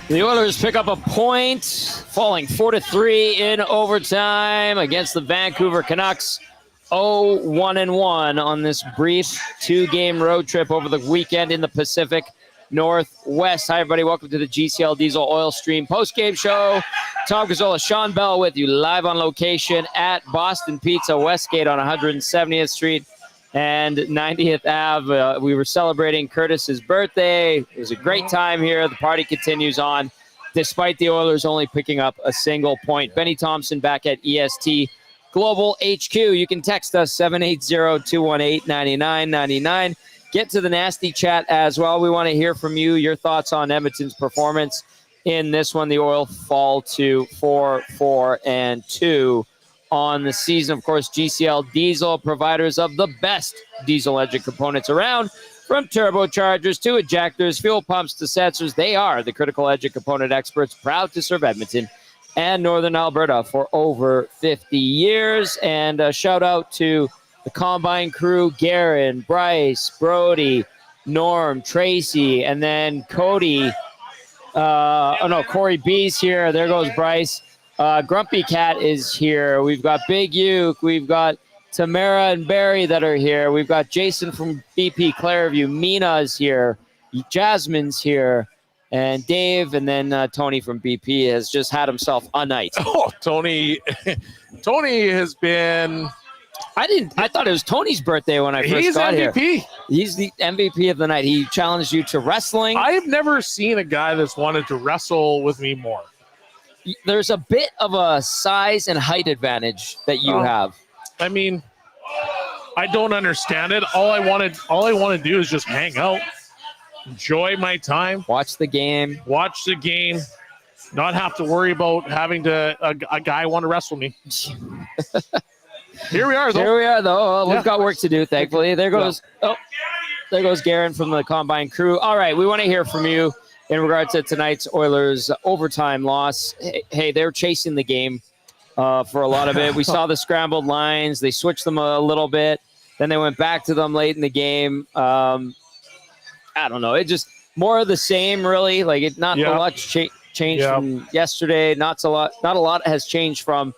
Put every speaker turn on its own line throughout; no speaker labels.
The Oilers pick up a point, falling 4-3 in overtime against the Vancouver Canucks. 0-1-1 on this brief 2-game road trip over the weekend in the Pacific Northwest. Hi, everybody. Welcome to the GCL Diesel Oil Stream postgame show. Tom Gazzola, Shawn Belle with you live on location at Boston Pizza Westgate on 170th Street and 90th Ave. We were celebrating Curtis's birthday. It was a great time here. The party continues on despite the Oilers only picking up a single point. Benny Thompson back at EST Global HQ. You can text us 780-218-9999. Get to the nasty chat as well. We want to hear from you, your thoughts on Edmonton's performance in this one. The Oil fall to 4-4-2 on the season. Of course, GCL Diesel, providers of the best diesel engine components around, from turbochargers to ejectors, fuel pumps to sensors. They are the critical engine component experts, proud to serve Edmonton and Northern Alberta for over 50 years. And a shout out to the Combine crew, Garen, Bryce, Brody, Norm, Tracy, and then Cody. Corey B's here. There goes Bryce. Grumpy Cat is here. We've got Big Uke. We've got Tamara and Barry that are here. We've got Jason from BP Clairview. Mina is here. Jasmine's here. And Dave, and then Tony from BP has just had himself a night.
Oh, Tony has been...
I thought it was Tony's birthday when I first got here.
He's MVP.
He's the MVP of the night. He challenged you to wrestling.
I've never seen a guy that's wanted to wrestle with me more.
There's a bit of a size and height advantage that you have.
I mean, I don't understand it. All I want to do is just hang out, enjoy my time,
watch the game,
not have to worry about having a guy want to wrestle me. Here we are, though.
We've got work to do, thankfully. There goes Garen from the Combine crew. All right, we want to hear from you in regards to tonight's Oilers overtime loss. Hey, they're chasing the game for a lot of it. We saw the scrambled lines. They switched them a little bit. Then they went back to them late in the game. I don't know. It just more of the same, really. Like not a lot changed from yesterday. Not a lot has changed from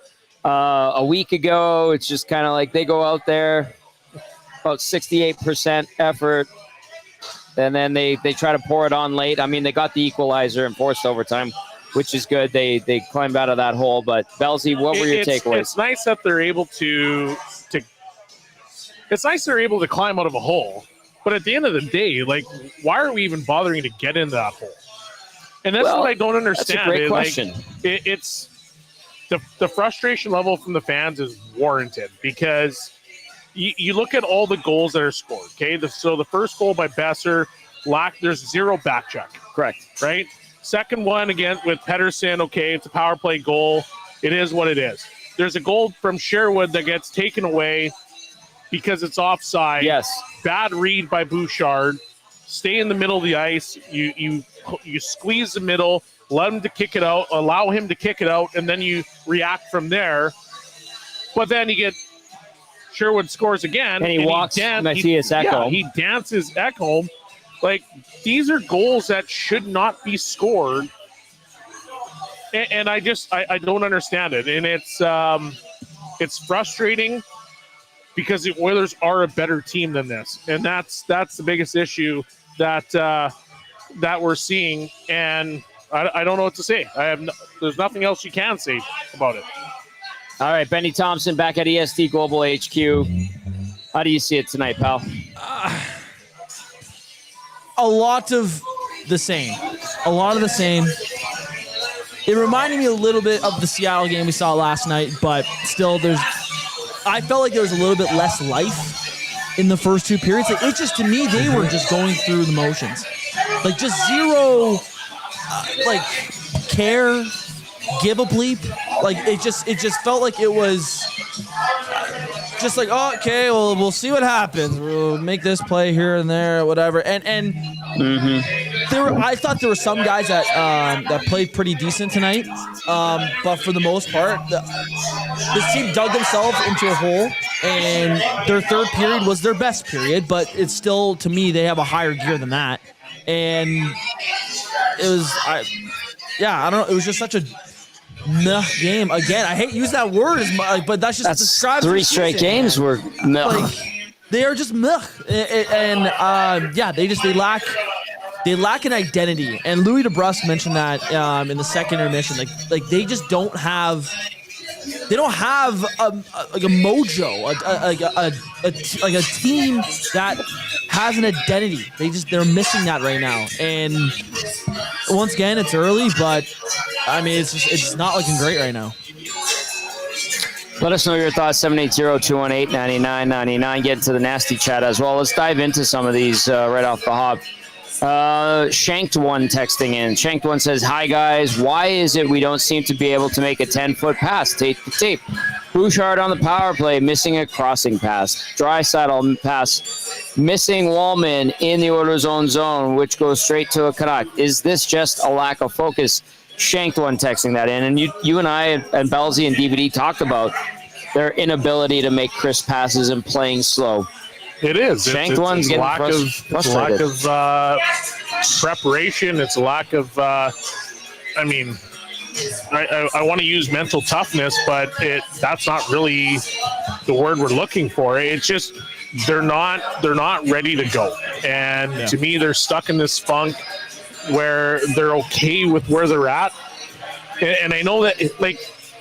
a week ago. It's just kind of like they go out there, about 68% effort, and then they try to pour it on late. I mean, they got the equalizer and forced overtime, which is good. They climbed out of that hole. But Belsey, what were your takeaways?
It's nice that they're able to. It's nice they're able to climb out of a hole. But at the end of the day, like, why are we even bothering to get into that hole? And that's what I don't understand.
That's a great question.
It's the frustration level from the fans is warranted because you look at all the goals that are scored. Okay, so the first goal by Besser, there's zero back check.
Correct.
Right. Second one again with Pettersson. Okay, it's a power play goal. It is what it is. There's a goal from Sherwood that gets taken away because it's offside.
Yes.
Bad read by Bouchard. Stay in the middle of the ice. You squeeze the middle, let him to kick it out, allow him to kick it out, and then you react from there. But then you get Sherwood scores again.
And he walks Matthias Ekholm.
Yeah, he dances Ekholm. Like, these are goals that should not be scored. And I don't understand it. And it's frustrating because the Oilers are a better team than this. And that's the biggest issue that we're seeing. And I don't know what to say. There's nothing else you can say about it.
All right, Benny Thompson back at EST Global HQ. How do you see it tonight, pal?
A lot of the same. It reminded me a little bit of the Seattle game we saw last night, but still I felt like there was a little bit less life in the first two periods. Like, it just, to me, they were just going through the motions. Like, just zero, care, give a bleep. Like, it just felt like it was just like, oh, okay, well, we'll see what happens. We'll make this play here and there, whatever. And I thought there were some guys that played pretty decent tonight. But for the most part, this team dug themselves into a hole, and their third period was their best period, but it's still, to me, they have a higher gear than that. And it was I don't know. It was just such a meh game. Again, I hate use that word as much, but that's just describes
3 straight games were meh.
Like, they are just meh, and they lack an identity. And Louis DeBrusk mentioned that in the second intermission. Like they just don't have. They don't have like a mojo, like a team that has an identity. They're missing that right now. And once again, it's early, but I mean, it's not looking great right now.
Let us know your thoughts, 780-218-9999. Get into the nasty chat as well. Let's dive into some of these right off the hop. Shanked One texting in. Shanked One says, "Hi guys, why is it we don't seem to be able to make a 10-foot pass tape to tape? Bouchard on the power play, missing a crossing pass. Draisaitl pass, missing Wallman in the Oilers' own zone, which goes straight to a Canuck. Is this just a lack of focus?" Shanked One texting that in. And you and I and Belzy and DVD talked about their inability to make crisp passes and playing slow.
It is.
Shanked One's getting frustrated.
It's a lack of preparation. It's a lack of, I want to use mental toughness, but that's not really the word we're looking for. It's just they're not ready to go. And to me, they're stuck in this funk where they're okay with where they're at. And I know that,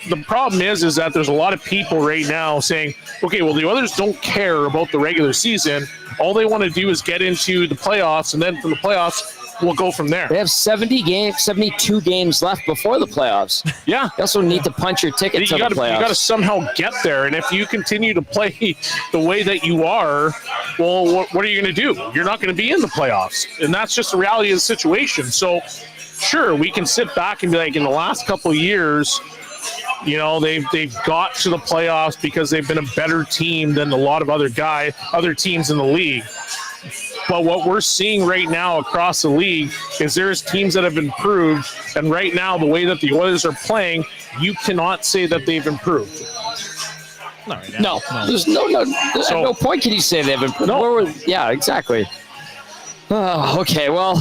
the problem is that there's a lot of people right now saying, okay, well, the others don't care about the regular season. All they want to do is get into the playoffs, and then from the playoffs, we'll go from there.
They have 72 games left before the playoffs.
Yeah.
You also need to punch your ticket to the playoffs.
You got to somehow get there. And if you continue to play the way that you are, well, what are you going to do? You're not going to be in the playoffs. And that's just the reality of the situation. So, sure, we can sit back and be like, in the last couple of years, they've got to the playoffs because they've been a better team than a lot of other teams in the league. But what we're seeing right now across the league is there's teams that have improved, and right now the way that the Oilers are playing, you cannot say that they've improved.
Not right now. No. There's at no point can you say they've improved. No. Yeah, exactly. Oh, okay, well.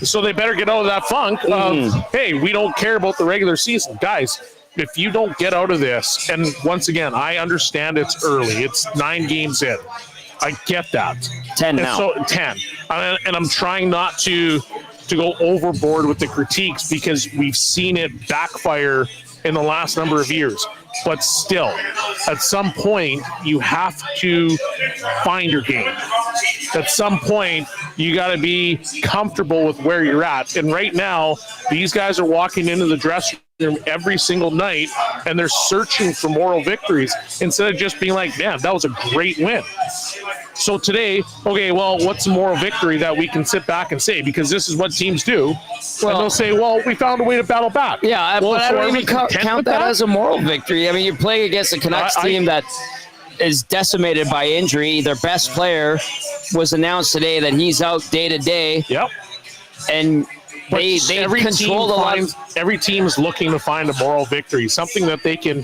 So they better get out of that funk of, hey, we don't care about the regular season. Guys, if you don't get out of this, and once again, I understand it's early. It's 9 games in. I get that.
10 now.
So 10. And I'm trying not to go overboard with the critiques because we've seen it backfire in the last number of years. But still, at some point, you have to find your game. At some point, you got to be comfortable with where you're at. And right now, these guys are walking into the dressing room every single night, and they're searching for moral victories instead of just being like, man, that was a great win. So today, okay, well, what's a moral victory that we can sit back and say? Because this is what teams do. Well, and they'll say, well, we found a way to battle back.
Yeah,
well,
but I don't even count that as a moral victory. I mean, you're playing against a Canucks team that is decimated by injury. Their best player was announced today that he's out day to day.
Yep.
And they control a lot of.
Every team is looking to find a moral victory, something that they can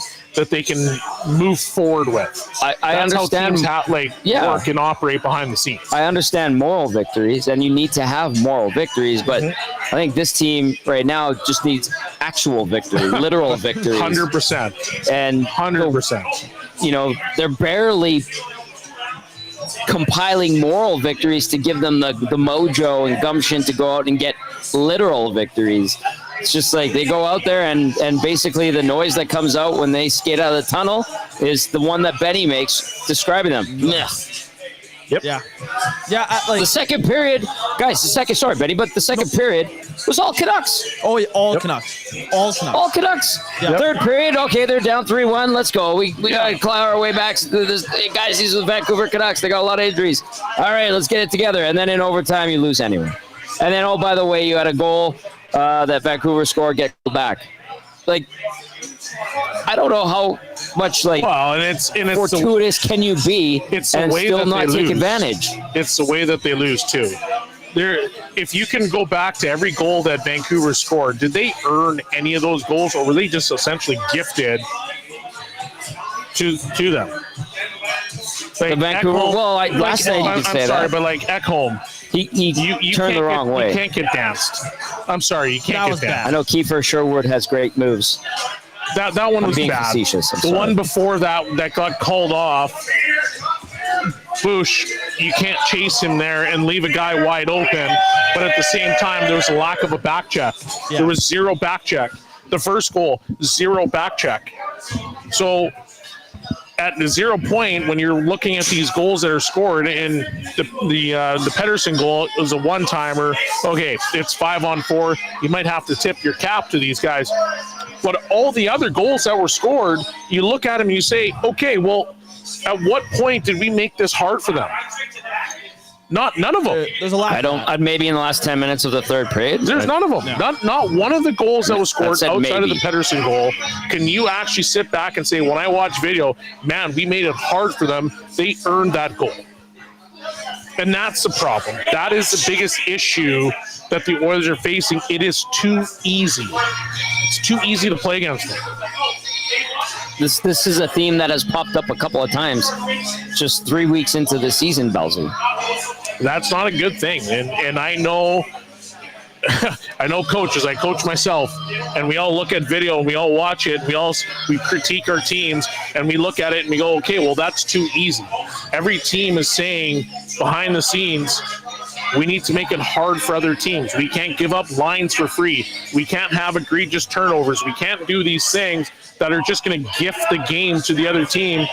move forward with.
I understand
how teams work and operate behind the scenes.
I understand moral victories, and you need to have moral victories, but I think this team right now just needs actual victory, literal victories.
100%.
And
100%.
They're barely compiling moral victories to give them the mojo and gumption to go out and get literal victories. It's just like they go out there and basically the noise that comes out when they skate out of the tunnel is the one that Benny makes describing them.
Yep.
Yeah.
The second period, guys, sorry, Benny, but the second period was all Canucks.
Oh, yeah, all Canucks. All Canucks.
Yep. Third period, okay, they're down 3-1. Let's go. We got to claw our way back. Guys, these are the Vancouver Canucks. They got a lot of injuries. All right, let's get it together. And then in overtime, you lose anyway. And then, oh, by the way, you had a goal that Vancouver scored, get back. I don't know how much fortuitous can you be and still not take advantage.
It's the way that they lose too. If you can go back to every goal that Vancouver scored, did they earn any of those goals, or were they just essentially gifted to them?
Vancouver. Ekholm, last night you could say that.
I'm sorry, but Ekholm,
He turned the wrong way.
You can't get danced. I'm sorry, you can't get danced.
I know Kiefer Sherwood has great moves.
That one was
being
bad.
Facetious,
the one before that got called off. Bush, you can't chase him there and leave a guy wide open. But at the same time, there was a lack of a back check. Yeah. There was zero back check. The first goal, zero back check. So at the 0 point, when you're looking at these goals that are scored, and the Pettersson goal was a one-timer. Okay, it's 5-on-4. You might have to tip your cap to these guys. But all the other goals that were scored, you look at them and you say, okay, well, at what point did we make this hard for them? None of them.
There's a lot.
Maybe in the last 10 minutes of the third period.
There's none of them.
No.
Not one of the goals that was scored outside
maybe.
of the Pettersson goal. Can you actually sit back and say, when I watch video, man, we made it hard for them. They earned that goal. And that's the problem. That is the biggest issue that the Oilers are facing. It is too easy. It's too easy to play against them.
This is a theme that has popped up a couple of times just 3 weeks into the season, Belzy.
That's not a good thing. And I know I know coaches. I coach myself, and we all look at video and we all watch it. We critique our teams and we look at it and we go, okay, well, that's too easy. Every team is saying behind the scenes, we need to make it hard for other teams. We can't give up lines for free. We can't have egregious turnovers. We can't do these things that are just going to gift the game to the other team.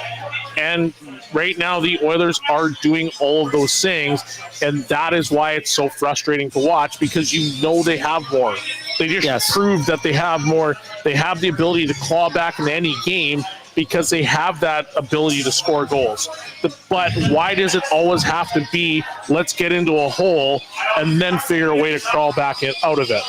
And right now, the Oilers are doing all of those things, and that is why it's so frustrating to watch, because you know they have more. They just proved that they have more. They have the ability to claw back in any game because they have that ability to score goals. But why does it always have to be, let's get into a hole and then figure a way to crawl back out of it?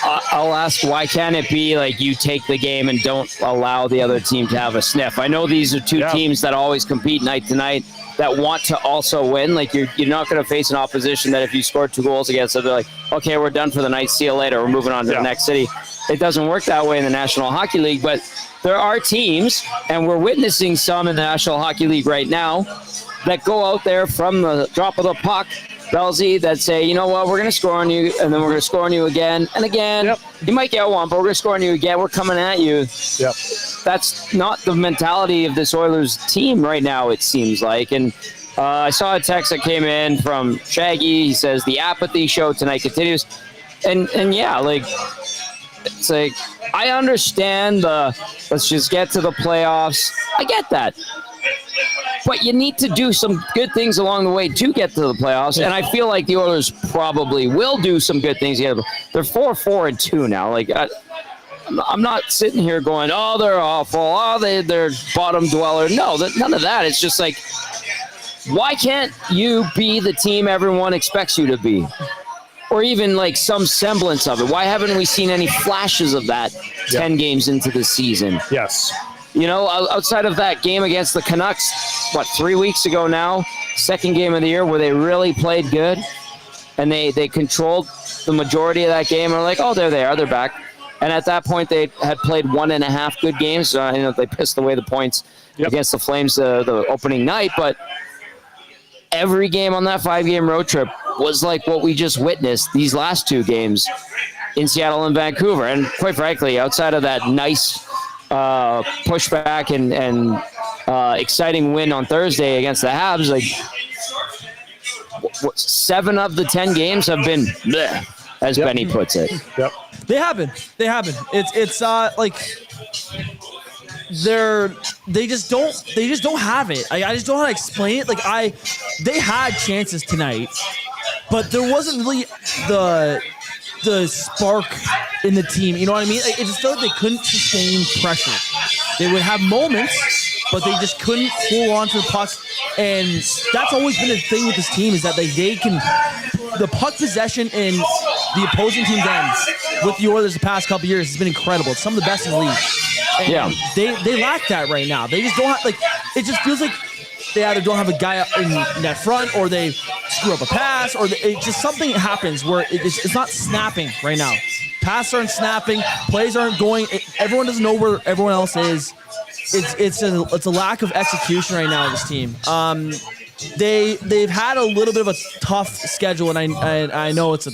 I'll ask, why can't it be like you take the game and don't allow the other team to have a sniff? I know these are two teams that always compete night to night, that want to also win. Like, you're not going to face an opposition that if you score 2 goals against them, they're like, okay, we're done for the night, see you later, we're moving on to the next city. It doesn't work that way in the National Hockey League, but there are teams, and we're witnessing some in the National Hockey League right now, that go out there from the drop of the puck, Belzy, that say, you know what, we're going to score on you, and then we're going to score on you again and again. Yep. You might get one, but we're going to score on you again. We're coming at you.
Yep.
That's not the mentality of this Oilers team right now, it seems like. And I saw a text that came in from Shaggy. He says, the apathy show tonight continues. And yeah, like, it's like, I understand let's just get to the playoffs. I get that. But you need to do some good things along the way to get to the playoffs, and I feel like the Oilers probably will do some good things. They're 4-4-2 now. Like, I'm not sitting here going, oh, they're awful. Oh, they're bottom dweller. No, none of that. It's just like, why can't you be the team everyone expects you to be? Or even like some semblance of it. Why haven't we seen any flashes of that 10 games into the season?
Yes.
You know, outside of that game against the Canucks, 3 weeks ago now, second game of the year, where they really played good, and they controlled the majority of that game, and we're like, oh, there they are, they're back. And at that point, they had played 1.5 good games. They pissed away the points against the Flames the opening night, but every game on that 5-game road trip was like what we just witnessed these last 2 games in Seattle and Vancouver. And quite frankly, outside of that nice pushback and exciting win on Thursday against the Habs, like 7 of the 10 games have been bleh, as Benny puts it.
Yep.
They haven't. It's like they just don't have it. I just don't know how to explain it. Like, they had chances tonight, but there wasn't really the spark in the team. You know what I mean? It just felt like they couldn't sustain pressure. They would have moments, but they just couldn't hold on to the puck. And that's always been the thing with this team, is that they can, the puck possession in the opposing team's ends with the Oilers the past couple years has been incredible. It's some of the best in the league. And they lack that right now. They just don't have, like, it just feels like they either don't have a guy in net front, or they screw up a pass, or it just something happens where it's not snapping right now. Passes aren't snapping, plays aren't going. Everyone doesn't know where everyone else is. It's a lack of execution right now in this team. they've had a little bit of a tough schedule, and I know it's a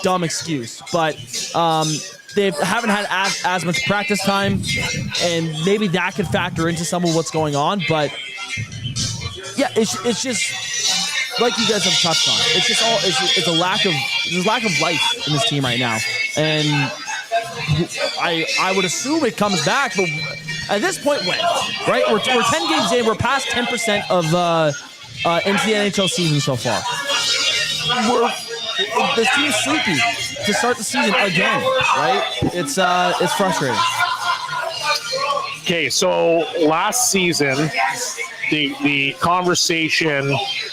dumb excuse, but they haven't had as much practice time, and maybe that could factor into some of what's going on. But yeah, it's just like you guys have touched on. It's just it's a lack of life in this team right now, and I would assume it comes back, but at this point, when right, we're 10 games in, we're past 10% of into the NHL season so far. This team's sleepy to start the season again, right? It's frustrating.
Okay, so last season, the conversation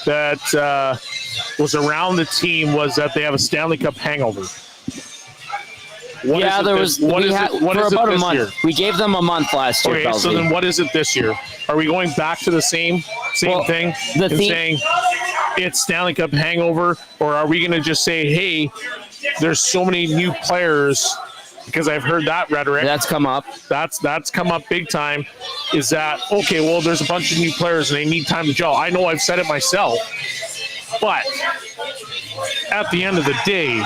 that was around the team was that they have a Stanley Cup hangover.
What is it about a month. Year? We gave them a month last year.
Okay, so then what is it this year? Are we going back to the same thing and saying it's Stanley Cup hangover, or are we going to just say, hey, there's so many new players? Because I've heard that rhetoric.
That's come up.
That's come up big time. Is that okay? Well, there's a bunch of new players and they need time to gel. I know I've said it myself, but at the end of the day,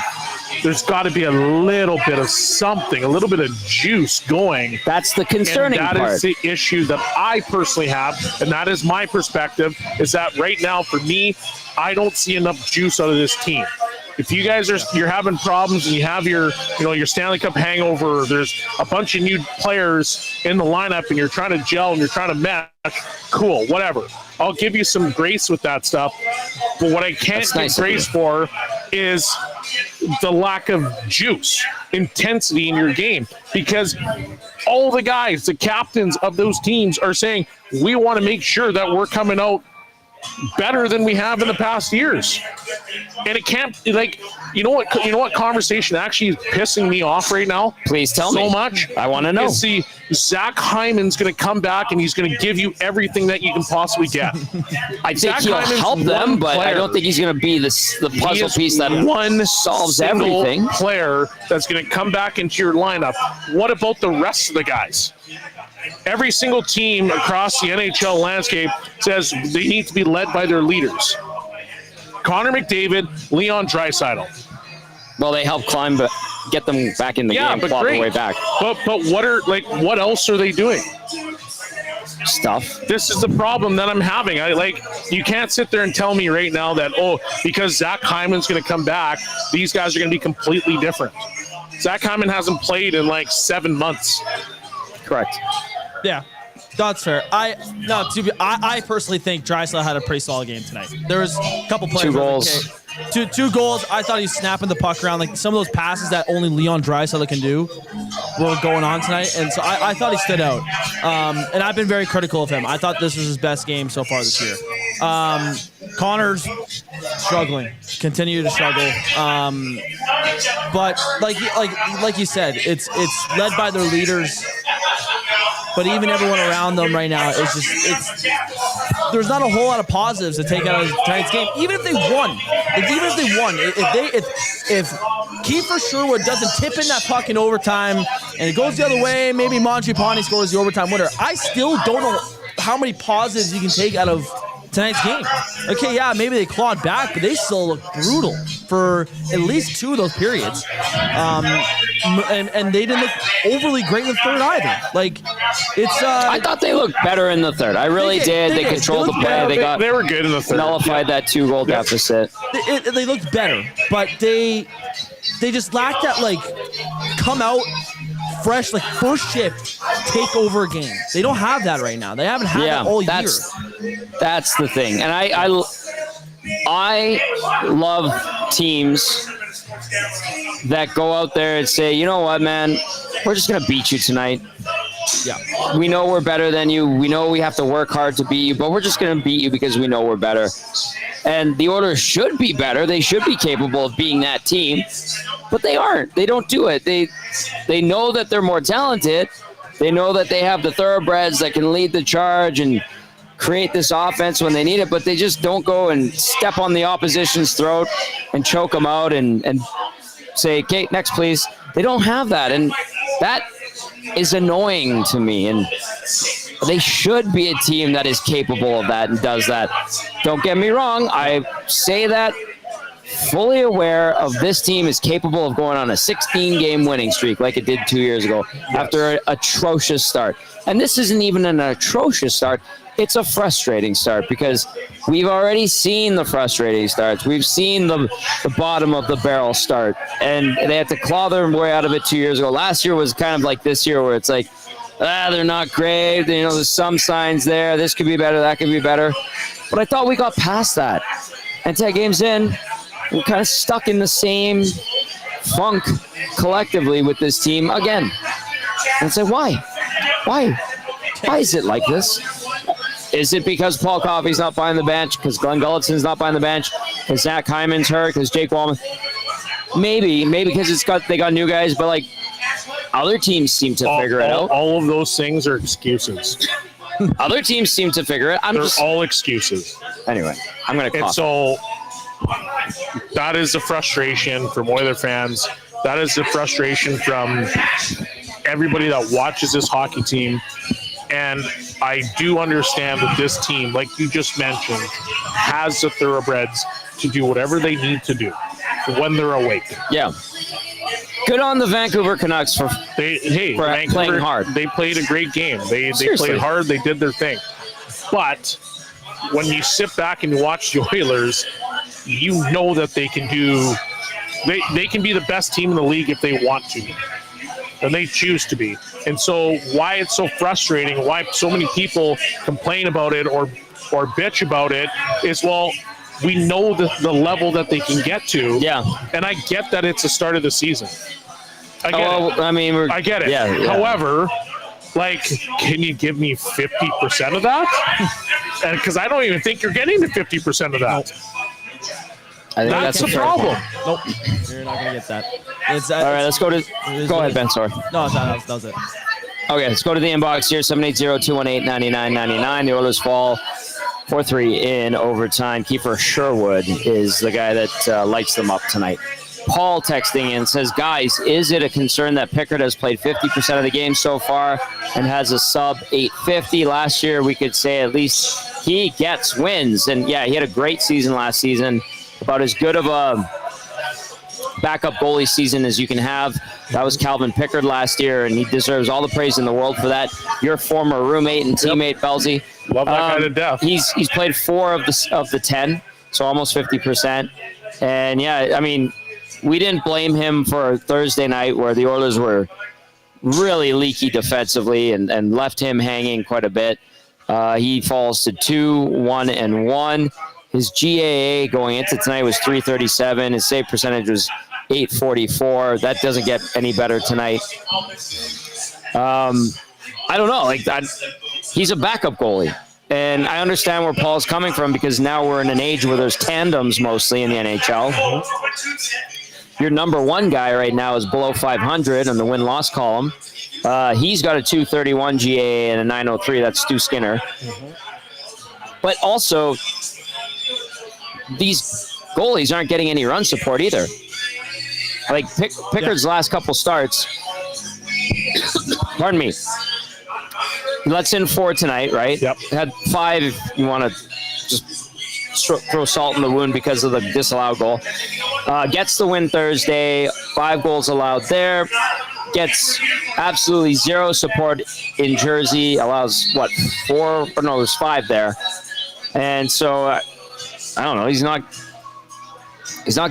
there's got to be a little bit of something, a little bit of juice going.
That's the concerning part.
That is the issue that I personally have, and that is my perspective, is that right now, for me, I don't see enough juice out of this team. If you guys you're having problems and you have your Stanley Cup hangover, there's a bunch of new players in the lineup and you're trying to gel and you're trying to mesh, cool, whatever. I'll give you some grace with that stuff. But what I can't get grace for is the lack of juice, intensity in your game, because all the guys, the captains of those teams are saying, we want to make sure that we're coming out better than we have in the past years. And it can't, like, you know what conversation actually is pissing me off right now?
Please tell me.
So much.
I want to know.
See, Zach Hyman's going to come back and he's going to give you everything that you can possibly get.
I think he'll help them, but I don't think he's going to be the puzzle piece that solves everything.
Player that's going to come back into your lineup. What about the rest of the guys? Every single team across the NHL landscape says they need to be led by their leaders. Connor McDavid, Leon Draisaitl.
Well, they help climb, but get them back in the game, claw their way back.
But what else are they doing?
Stuff.
This is the problem that I'm having. You can't sit there and tell me right now that, because Zach Hyman's going to come back, these guys are going to be completely different. Zach Hyman hasn't played in 7 months.
Correct.
Yeah, that's fair. I personally think Draisaitl had a pretty solid game tonight. There was a couple plays.
2 goals.
Two goals. I thought he was snapping the puck around. Like some of those passes that only Leon Draisaitl can do were going on tonight. And so I thought he stood out. And I've been very critical of him. I thought this was his best game so far this year. Connor's struggling. Continue to struggle. But like you said, it's led by their leaders. But even everyone around them right now is there's not a whole lot of positives to take out of tonight's game. Even if they won, if Kiefer Sherwood doesn't tip in that puck in overtime and it goes the other way, maybe Mangiapane scores the overtime winner. I still don't know how many positives you can take out of tonight's game. Okay, yeah, maybe they clawed back, but they still look brutal for at least 2 of those periods. And they didn't look overly great in the third either. I
thought they looked better in the third. I really did. They controlled the play.
They were good in the third.
Nullified that 2-goal deficit.
They looked better, but they just lacked that come out fresh, first shift, take over a game. They don't have that right now. They haven't had that all year.
That's the thing. And I love teams that go out there and say, you know what, man, we're just going to beat you tonight. Yeah. We know we're better than you. We know we have to work hard to beat you, but we're just going to beat you because we know we're better. And the Oilers should be better. They should be capable of being that team, but they aren't. They don't do it. They know that they're more talented. They know that they have the thoroughbreds that can lead the charge and create this offense when they need it, but they just don't go and step on the opposition's throat and choke them out and say, okay, next, please. They don't have that, and that is annoying to me. And They should be a team that is capable of that and does that. Don't get me wrong. I say that fully aware of this team is capable of going on a 16-game winning streak like it did 2 years ago after an atrocious start. And this isn't even an atrocious start. It's a frustrating start because we've already seen the frustrating starts. We've seen the bottom of the barrel start, and they had to claw their way out of it 2 years ago. Last year was kind of like this year where it's like, they're not great. You know, there's some signs there. This could be better. That could be better. But I thought we got past that. And 10 games in, we're kind of stuck in the same funk collectively with this team again. And it's like, why? Why? Why is it like this? Is it because Paul Coffey's not behind the bench? Because Glenn Gullickson's not behind the bench? Because Zach Hyman's hurt? Because Jake Wallman? Maybe because they got new guys, but like other teams seem to figure it out.
All of those things are excuses.
Other teams seem to figure it.
They're all excuses.
Anyway, I'm going to cough.
And so that is the frustration from Oiler fans. That is the frustration from everybody that watches this hockey team. And I do understand that this team, like you just mentioned, has the thoroughbreds to do whatever they need to do when they're awake.
Yeah. Good on the Vancouver Canucks for playing hard.
They played a great game. They played hard. They did their thing. But when you sit back and you watch the Oilers, you know that they can do. They can be the best team in the league if they want to, and they choose to be. And so why it's so frustrating, why so many people complain about it or bitch about it is, well, we know the level that they can get to. Yeah. And I get that it's the start of the season. I get it.
Yeah.
However, like, can you give me 50% of that? And because I don't even think you're getting the 50% of that.
I think
that's the problem.
Nope, you're not gonna get that.
All right, let's go to. Go ahead, Ben. Sorry.
No, that was it.
Okay, let's go to the inbox here. 780-218-9999. The Oilers fall 4-3 in overtime. Kiefer Sherwood is the guy that lights them up tonight. Paul texting in says, guys, is it a concern that Pickard has played 50% of the game so far and has a sub 850? Last year, we could say at least he gets wins. And yeah, he had a great season last season. About as good of a backup goalie season as you can have. That was Calvin Pickard last year, and he deserves all the praise in the world for that. Your former roommate and teammate, Belzy.
Love that guy to death.
He's played 4 of the 10, so almost 50%. And yeah, I mean, we didn't blame him for Thursday night where the Oilers were really leaky defensively and left him hanging quite a bit. He falls to 2-1-1. His GAA going into tonight was .337. His save percentage was .844. That doesn't get any better tonight. I don't know. He's a backup goalie. And I understand where Paul's coming from because now we're in an age where there's tandems mostly in the NHL. Your number one guy right now is below 500 on the win-loss column. He's got a .231 GAA and a .903. That's Stu Skinner. Mm-hmm. But also, these goalies aren't getting any run support either. Like Pickard's last couple starts, pardon me, he lets in 4 tonight, right?
Yep.
Had 5 if you want to just throw salt in the wound because of the disallowed goal. Gets the win Thursday, 5 goals allowed there. Gets absolutely 0 support in Jersey, allows, 4? Or no, there's 5 there. And so, I don't know. He's not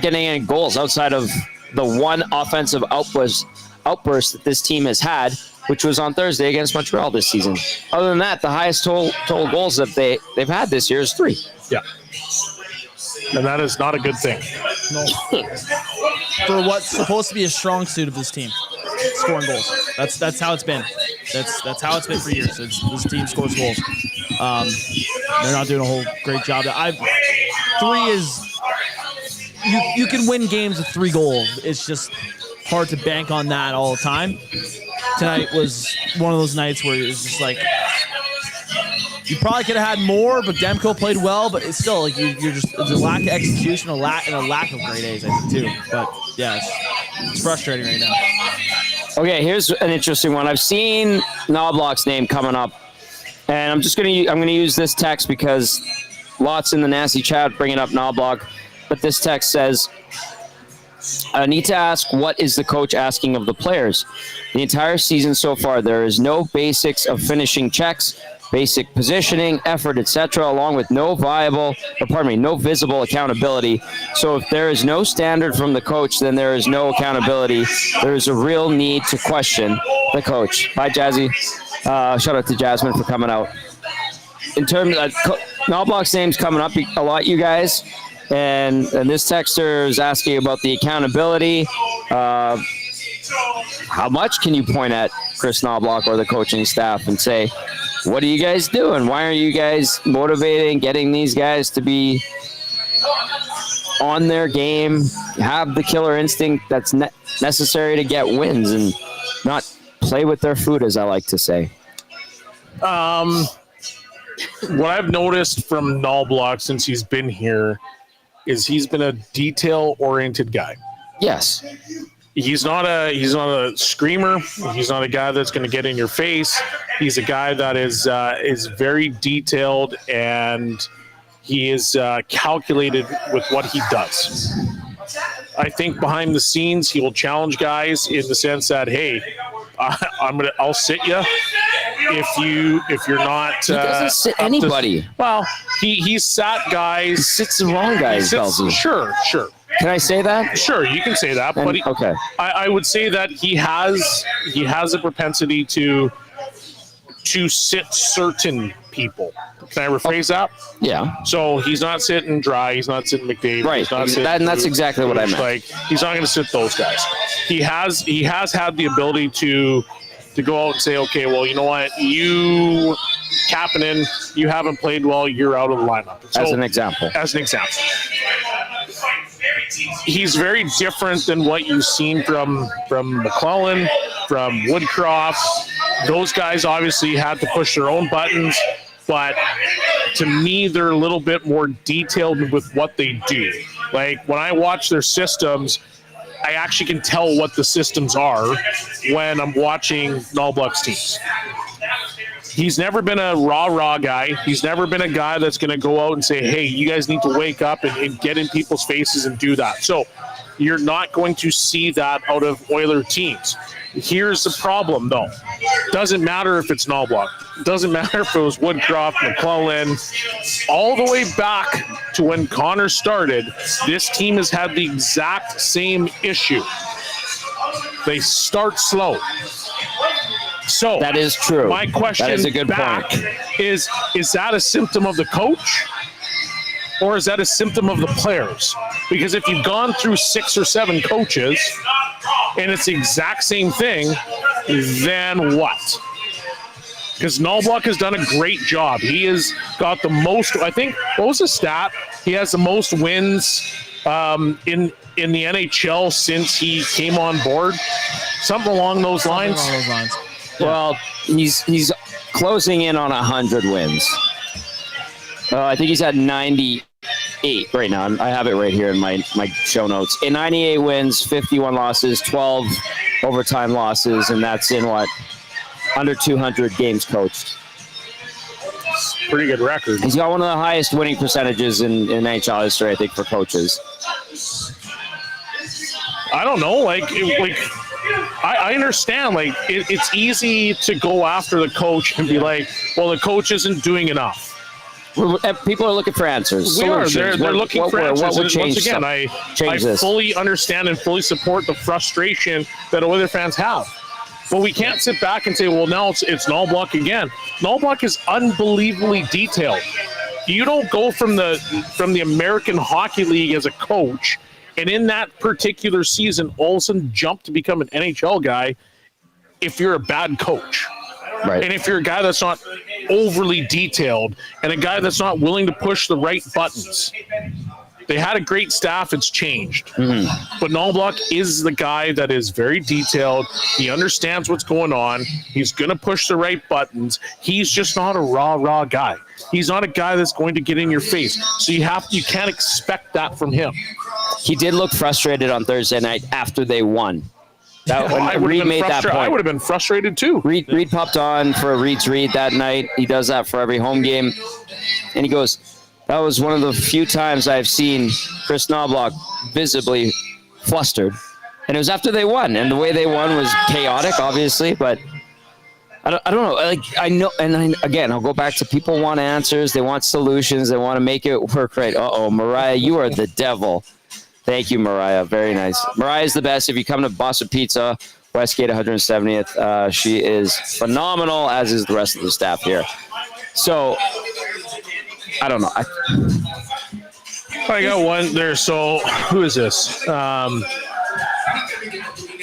getting any goals outside of the one offensive outburst that this team has had, which was on Thursday against Montreal this season. Other than that, the highest total goals that they've had this year is 3.
Yeah, and that is not a good thing.
No. For what's supposed to be a strong suit of this team, scoring goals. That's how it's been. That's how it's been for years. This team scores goals. They're not doing a whole great job. 3 is you can win games with 3 goals. It's just hard to bank on that all the time. Tonight was one of those nights where it's just like you probably could have had more, but Demko played well. But it's still like you're just there's a lack of execution, and a lack of great A's, I think too. But yeah, it's frustrating right now.
Okay, here's an interesting one. I've seen Knobloch's name coming up. And I'm going to use this text because lots in the nasty chat bringing up Knoblock. But this text says, I need to ask, what is the coach asking of the players? The entire season so far, there is no basics of finishing checks, basic positioning, effort, etc., along with no visible accountability. So if there is no standard from the coach, then there is no accountability. There is a real need to question the coach. Bye, Jazzy. Shout out to Jasmine for coming out. In terms of Knobloch's name's coming up a lot, you guys. And this texter is asking about the accountability. How much can you point at Kris Knoblauch or the coaching staff and say, what are you guys doing? Why are you guys motivating, getting these guys to be on their game, have the killer instinct that's necessary to get wins and not play with their food, as I like to say?
What I've noticed from Knoblauch since he's been here is he's been a detail-oriented guy.
Yes.
He's not a screamer. He's not a guy that's going to get in your face. He's a guy that is very detailed, and he is calculated with what he does. I think behind the scenes he will challenge guys in the sense that, hey, I'll sit you if you're not.
He doesn't sit anybody.
Well, he's sat guys.
He sits the wrong guys.
Sure.
Can I say that?
Sure, you can say that. But
okay,
I would say that he has a propensity to sit certain people. Can I rephrase that?
Yeah.
So he's not sitting Dry. He's not sitting McDavid.
Right. That's exactly what I meant.
Like, he's not going to sit those guys. He has had the ability to go out and say, okay, well, you know what, you Kapanen, you haven't played well. You're out of the lineup. So,
as an example.
He's very different than what you've seen from McClellan, from Woodcroft. Those guys obviously had to push their own buttons, but to me, they're a little bit more detailed with what they do. Like, when I watch their systems, I actually can tell what the systems are when I'm watching Knoblauch's teams. He's never been a rah-rah guy. He's never been a guy that's going to go out and say, hey, you guys need to wake up and get in people's faces and do that. So you're not going to see that out of Oiler teams. Here's the problem, though. Doesn't matter if it's Knoblauch. Doesn't matter if it was Woodcroft, McClellan. All the way back to when Connor started, this team has had the exact same issue. They start slow. So
that is true.
My question
that is a good
back
point.
is that a symptom of the coach, or is that a symptom of the players? Because if you've gone through 6 or 7 coaches and it's the exact same thing, then what? Because Knoblauch has done a great job. He has got the most, I think, what was the stat? He has the most wins in the NHL since he came on board. Something along those lines.
Yeah. Well, he's closing in on 100 wins. I think he's at 98 right now. I have it right here in my show notes. In 98 wins, 51 losses, 12 overtime losses, and that's in under 200 games coached.
Pretty good record.
He's got one of the highest winning percentages in NHL history, I think, for coaches.
I don't know, I understand. It's easy to go after the coach and be like, well, the coach isn't doing enough.
People are looking for answers.
They're looking for answers.
What would change?
Once again, I fully understand and fully support the frustration that Oiler fans have. But we can't sit back and say, well, now it's Knoblauch again. Knoblauch is unbelievably detailed. You don't go from the American Hockey League as a coach and in that particular season all of a sudden jump to become an NHL guy if you're a bad coach.
Right.
And if you're a guy that's not overly detailed and a guy that's not willing to push the right buttons. They had a great staff. It's changed. Mm-hmm. But Knobloch is the guy that is very detailed. He understands what's going on. He's going to push the right buttons. He's just not a raw guy. He's not a guy that's going to get in your face. So you can't expect that from him.
He did look frustrated on Thursday night after they won. When Reed made that point.
I would have been frustrated too.
Reed popped on for a Reed's read that night. He does that for every home game. And he goes, that was one of the few times I've seen Kris Knoblauch visibly flustered. And it was after they won. And the way they won was chaotic, obviously. But I don't know. Like, I know. And again, I'll go back to people want answers. They want solutions. They want to make it work right. Uh-oh, Mariah, you are the devil. Thank you, Mariah. Very nice. Mariah's the best. If you come to Boston Pizza, Westgate 170th, she is phenomenal, as is the rest of the staff here. So, I don't know.
I got one there. So, who is this?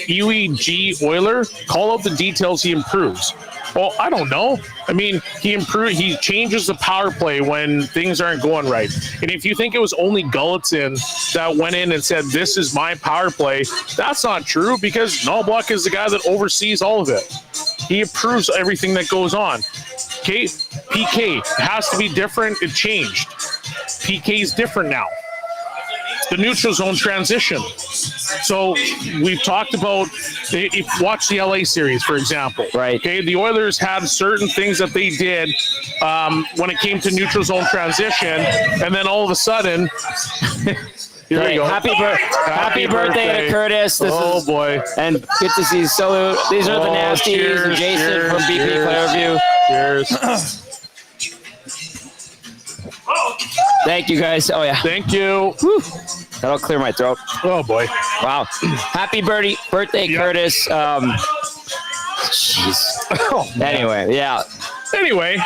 UEG Euler, call out the details he improves. Well, I don't know. I mean, he changes the power play when things aren't going right. And if you think it was only Gulletson that went in and said, this is my power play, that's not true, because Knoblock is the guy that oversees all of it. He approves everything that goes on. Okay, PK has to be different. It changed. PK is different now. The neutral zone transition. So we've talked about, if you watch the LA series, for example.
Right.
Okay, the Oilers had certain things that they did when it came to neutral zone transition, and then all of a sudden, here we go.
Happy birthday to Curtis.
Boy.
And good to see. So these are the Nasties.
Cheers,
Jason from BP Clairview.
Cheers.
Thank you, guys. Oh, yeah.
Thank you.
Whew. That'll clear my throat.
Oh, boy.
Wow. Happy birthday,
Yep.
Curtis. Jeez. Anyway, yeah.
Anyway,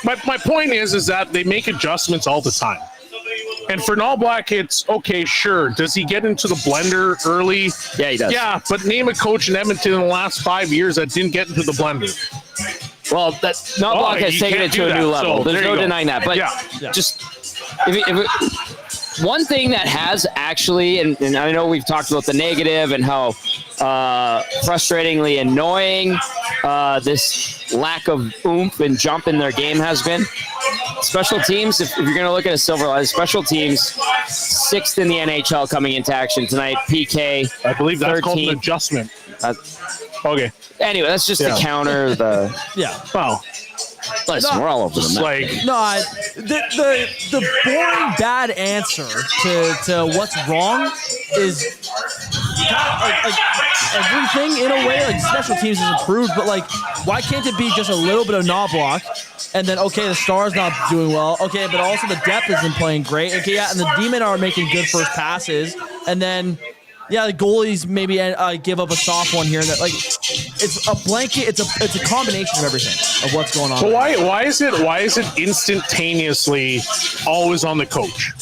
my point is that they make adjustments all the time. And for Knobloch, it's okay, sure. Does he get into the blender early?
Yeah, he does.
Yeah, but name a coach in Edmonton in the last 5 years that didn't get into the blender.
Well, Knobloch has taken it to a new level.
So,
There's no
go.
denying that. But just one thing that has actually, and I know we've talked about the negative and how frustratingly annoying this lack of oomph and jump in their game has been. Special teams, if you're going to look at a silver line, special teams, 6th in the NHL coming into action tonight. PK,
I believe that's
13th.
called an adjustment. Okay.
Anyway, that's just to counter the.
Yeah.
Well,
listen, we're all over the map.
The boring bad answer to what's wrong is kind of like everything in a way. Like special teams is improved, but like why can't it be just a little bit of Knobloch? And then, okay, the Star's not doing well. Okay, but also the depth isn't playing great. Okay, yeah, and the D-men are making good first passes. And then, yeah, the goalies maybe give up a soft one here and there. Like, it's a blanket. It's a combination of everything of what's going on.
So why is it instantaneously always on the coach?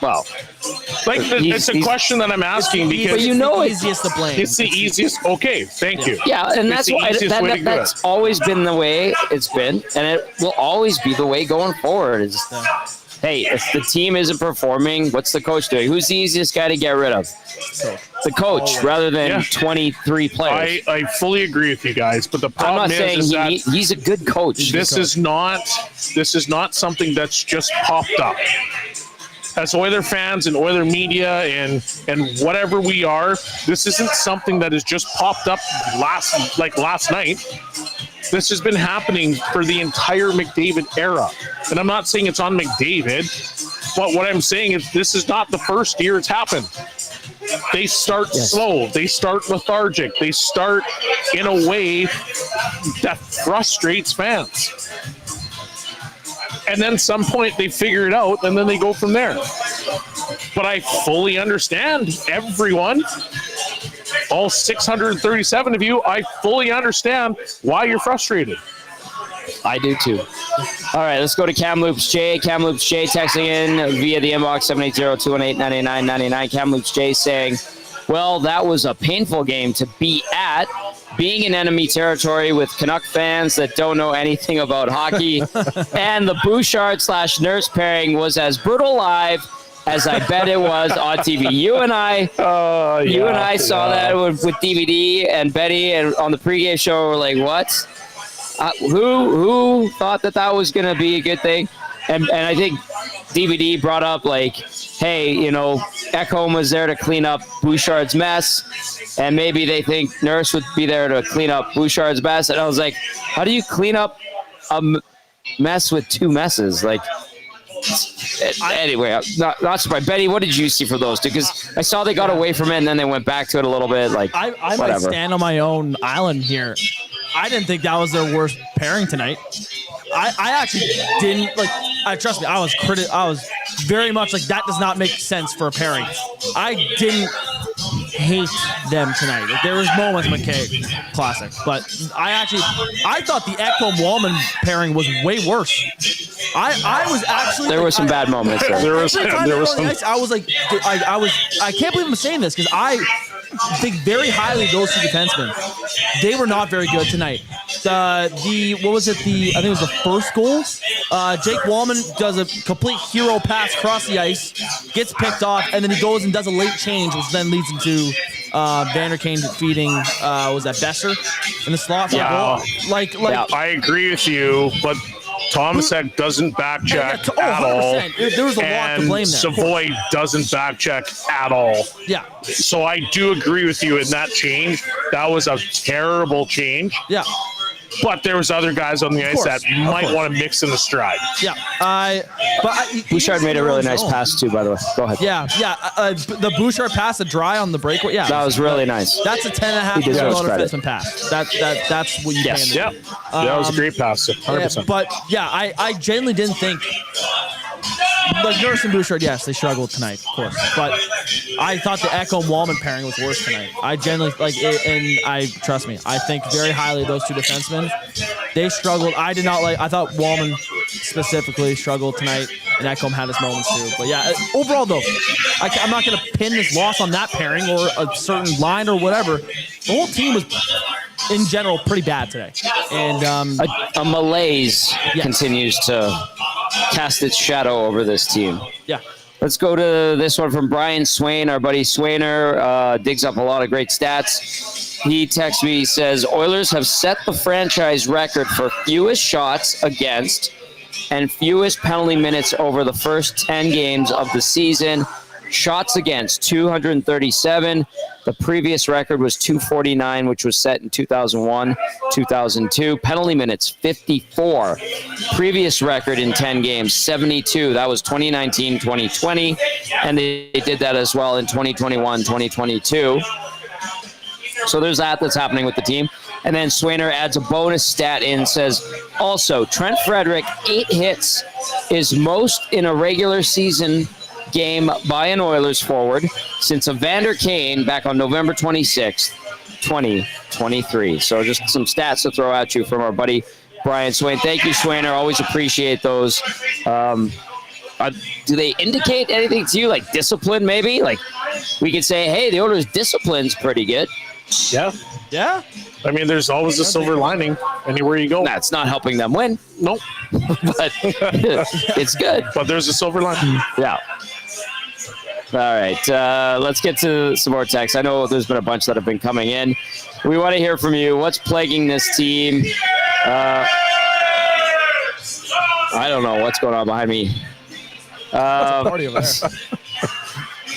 Well,
like it's a question that I'm asking because
it's the easiest to blame.
It's the easiest. Okay, thank you.
Yeah, and that's why that's always been the way it's been, and it will always be the way going forward. Hey, if the team isn't performing, what's the coach doing? Who's the easiest guy to get rid of? The coach, rather than 23 players.
I fully agree with you guys, but the problem
is that he's a good coach.
This is not something that's just popped up. As Oiler fans and Oiler media and whatever we are, this isn't something that has just popped up last night. This has been happening for the entire McDavid era. And I'm not saying it's on McDavid, but what I'm saying is this is not the first year it's happened. They start slow. They start lethargic. They start in a way that frustrates fans. And then some point they figure it out, and then they go from there. But I fully understand everyone, all 637 of you, I fully understand why you're frustrated.
I do too. All right, let's go to Cam Loops J. Cam Loops J texting in via the inbox 780-218-9999. Cam Loops J saying, well, that was a painful game to be at. Being in enemy territory with Canuck fans that don't know anything about hockey, and the Bouchard/Nurse pairing was as brutal live as I bet it was on TV. You and I saw that with DVD and Betty, and on the pregame show, we're like, what? Who thought that was going to be a good thing? And I think DVD brought up, like, hey, Ekholm was there to clean up Bouchard's mess, and maybe they think Nurse would be there to clean up Bouchard's mess. And I was like, how do you clean up a mess with two messes? Like, anyway, I'm not surprised. Betty, what did you see for those two? Because I saw they got away from it, and then they went back to it a little bit. Like,
I might stand on my own island here. I didn't think that was their worst pairing tonight. I actually didn't trust me. I was very much like, that does not make sense for a pairing. I didn't hate them tonight. Like, there was moments, McKay, classic, but I thought the Ekholm-Wallman pairing was way worse. I was actually
there were some bad moments.
There was some.
I was like, I can't believe I'm saying this because I think very highly of those two defensemen. They were not very good tonight. I think it was the first goal. Jake Wallman does a complete hero pass across the ice, gets picked off, and then he goes and does a late change, which then leads into Vanderkane defeating was that Besser in the slot for goal.
I agree with you, but Tomasek doesn't back check at all.
There was a lot to blame there.
Savoy doesn't back check at all.
Yeah.
So I do agree with you in that change. That was a terrible change.
Yeah.
But there was other guys on the ice that might want to mix in the stride.
Yeah.
Bouchard made a really nice pass too, by the way. Go ahead.
Yeah. The Bouchard pass to Dry on the breakaway. Yeah.
That was really nice.
That's a $10.5 million defenseman pass. That's what you can do.
Yeah. That was a great pass. 100%.
But yeah, I genuinely didn't think. Like Nurse and Bouchard, yes, they struggled tonight, of course. But I thought the Ekholm-Wallman pairing was worse tonight. I genuinely trust me, I think very highly of those two defensemen. They struggled. I thought Wallman specifically struggled tonight, and Ekholm had his moments too. But yeah, overall though, I'm not going to pin this loss on that pairing or a certain line or whatever. The whole team was, in general, pretty bad today. And
a malaise continues to cast its shadow over this team.
Yeah.
Let's go to this one from Brian Swain. Our buddy Swainer digs up a lot of great stats. He texts me, he says, Oilers have set the franchise record for fewest shots against and fewest penalty minutes over the first 10 games of the season. Shots against, 237. The previous record was 249, which was set in 2001, 2002. Penalty minutes, 54. Previous record in 10 games, 72. That was 2019, 2020. And they did that as well in 2021, 2022. So there's that's happening with the team. And then Swainer adds a bonus stat in, says, also, Trent Frederick, 8 hits, is most in a regular season game by an Oilers forward since Evander Kane back on November 26th, 2023. So just some stats to throw at you from our buddy Brian Swain. Thank you, Swainer. Always appreciate those. Do they indicate anything to you, like discipline maybe? Like we could say, hey, the Oilers' discipline's pretty good.
Yeah.
Yeah.
I mean, there's always a silver lining anywhere you go.
That's not helping them win.
Nope.
But it's good.
But there's a silver lining.
Yeah. All right, let's get to some more texts. I know there's been a bunch that have been coming in. We want to hear from you. What's plaguing this team? I don't know what's going on behind me.
What's a party over there?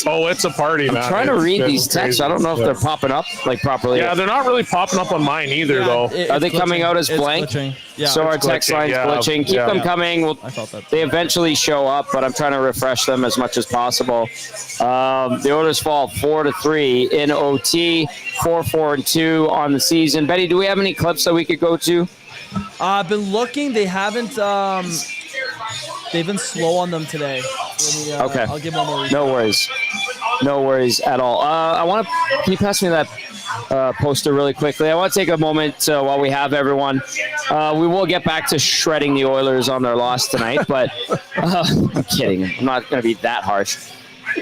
Oh, it's a party, man.
I'm trying to read these texts. I don't know if they're popping up like properly.
Yeah, they're not really popping up on mine either, though.
Are they coming out as blank?
Yeah,
so our text line's glitching. Keep them coming. They eventually show up, but I'm trying to refresh them as much as possible. The Oilers fall 4-3 in OT, 4-4-2 on the season. Betty, do we have any clips that we could go to?
I've been looking. They haven't. They've been slow on them today.
Okay.
I'll give one more.
No worries. No worries at all. Can you pass me that poster really quickly? I want to take a moment while we have everyone. We will get back to shredding the Oilers on their loss tonight, but I'm kidding. I'm not going to be that harsh.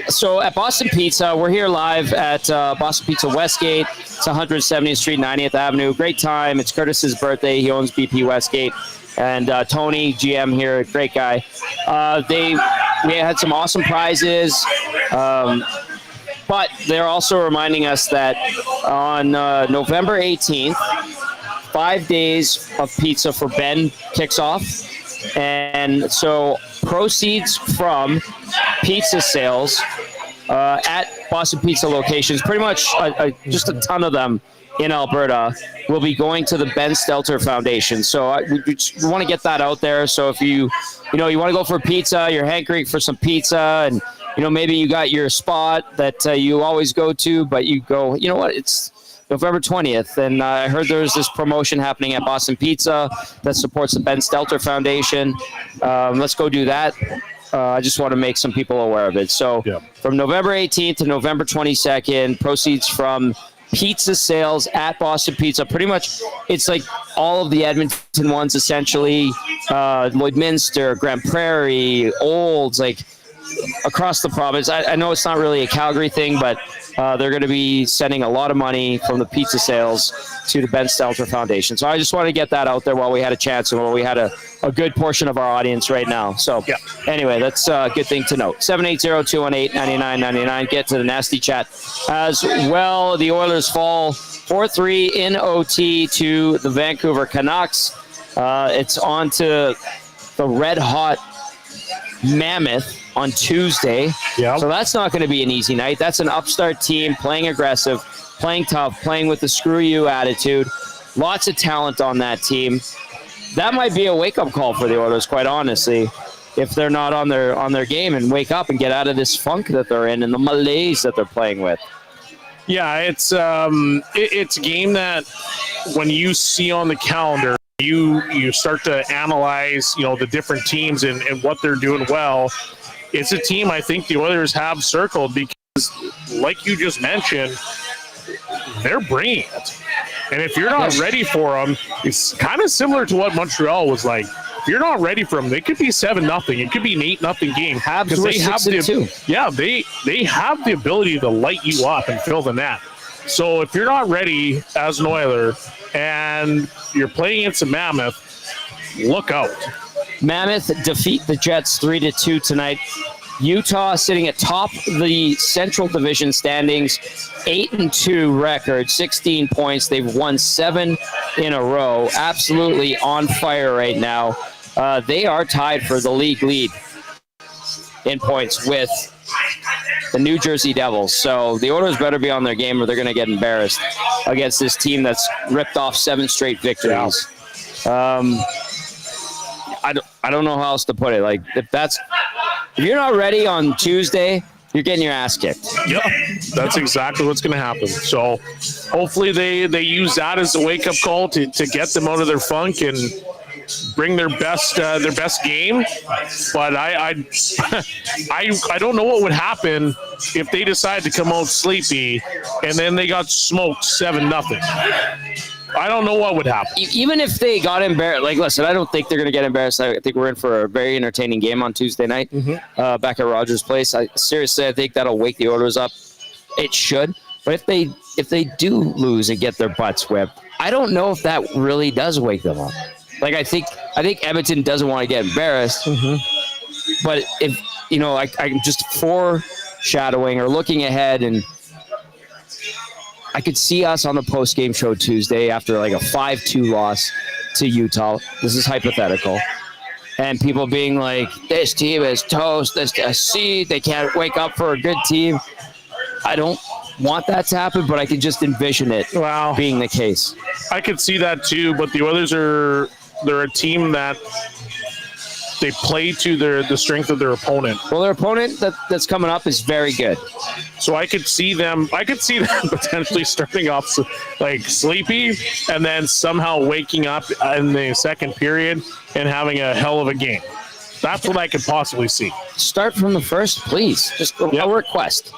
So at Boston Pizza, we're here live at Boston Pizza Westgate. It's 170th Street, 90th Avenue. Great time. It's Curtis's birthday. He owns BP Westgate. And Tony, GM here, great guy. We had some awesome prizes, but they're also reminding us that on November 18th, 5 days of pizza for Ben kicks off. And so proceeds from pizza sales at Boston Pizza locations, pretty much just a ton of them in Alberta, will be going to the Ben Stelter Foundation. So we want to get that out there. So if you want to go for pizza, you're hankering for some pizza, and maybe you got your spot that you always go to, but you go, you know what, it's November 20th, and I heard there's this promotion happening at Boston Pizza that supports the Ben Stelter Foundation. Let's go do that. I just want to make some people aware of it. So from November 18th to November 22nd, proceeds from pizza sales at Boston Pizza. Pretty much, it's like all of the Edmonton ones, essentially. Lloydminster, Grand Prairie, Olds, like across the province. I know it's not really a Calgary thing, but they're going to be sending a lot of money from the pizza sales to the Ben Stelter Foundation. So I just want to get that out there while we had a chance and while we had a good portion of our audience right now. So anyway, that's a good thing to note. 780-218-9999. Get to the nasty chat as well. The Oilers fall 4-3 in OT to the Vancouver Canucks. It's on to the red-hot Mammoth on Tuesday. So that's not going to be an easy night. That's an upstart team playing aggressive, playing tough, playing with the screw you attitude. Lots of talent on that team. That might be a wake-up call for the Oilers, quite honestly, if they're not on their game and wake up and get out of this funk that they're in and the malaise that they're playing with.
Yeah, it's a game that when you see on the calendar, you start to analyze, the different teams and what they're doing well. It's a team I think the Oilers have circled because, like you just mentioned, they're bringing it. And if you're not ready for them, it's kind of similar to what Montreal was like. If you're not ready for them, they could be 7-0. It could be an 8-0 game.
Habs were 6-2.
Yeah, they have the ability to light you up and fill the net. So if you're not ready as an Oiler and you're playing against a Mammoth, look out.
Mammoth defeat the Jets 3-2 tonight. Utah sitting at top of the Central Division standings, 8-2 record, 16 points. They've won 7 in a row. Absolutely on fire right now. They are tied for the league lead in points with the New Jersey Devils. So the Oilers better be on their game or they're going to get embarrassed against this team that's ripped off 7 straight victories. I don't know how else to put it. Like, if you're not ready on Tuesday, you're getting your ass kicked.
Yep, that's exactly what's going to happen. So hopefully they use that as a wake-up call to get them out of their funk and bring their best game. But I don't know what would happen if they decide to come out sleepy and then they got smoked 7-0. I don't know what would happen.
Even if they got embarrassed, like, listen, I don't think they're going to get embarrassed. I think we're in for a very entertaining game on Tuesday night back at Rogers Place. I think that'll wake the Oilers up. It should. But if they do lose and get their butts whipped, I don't know if that really does wake them up. Like, I think Edmonton doesn't want to get embarrassed. But if, I'm just foreshadowing or looking ahead, and I could see us on the post-game show Tuesday after like a 5-2 loss to Utah. This is hypothetical. And people being like, this team is toast. This is a seed. They can't wake up for a good team. I don't want that to happen, but I can just envision it being the case.
I could see that too, but the Oilers they're a team that they play to the strength of their opponent.
Well, their opponent that's coming up is very good.
So I could see them potentially starting off like sleepy and then somehow waking up in the second period and having a hell of a game. That's what I could possibly see.
Start from the first, please. Just a request.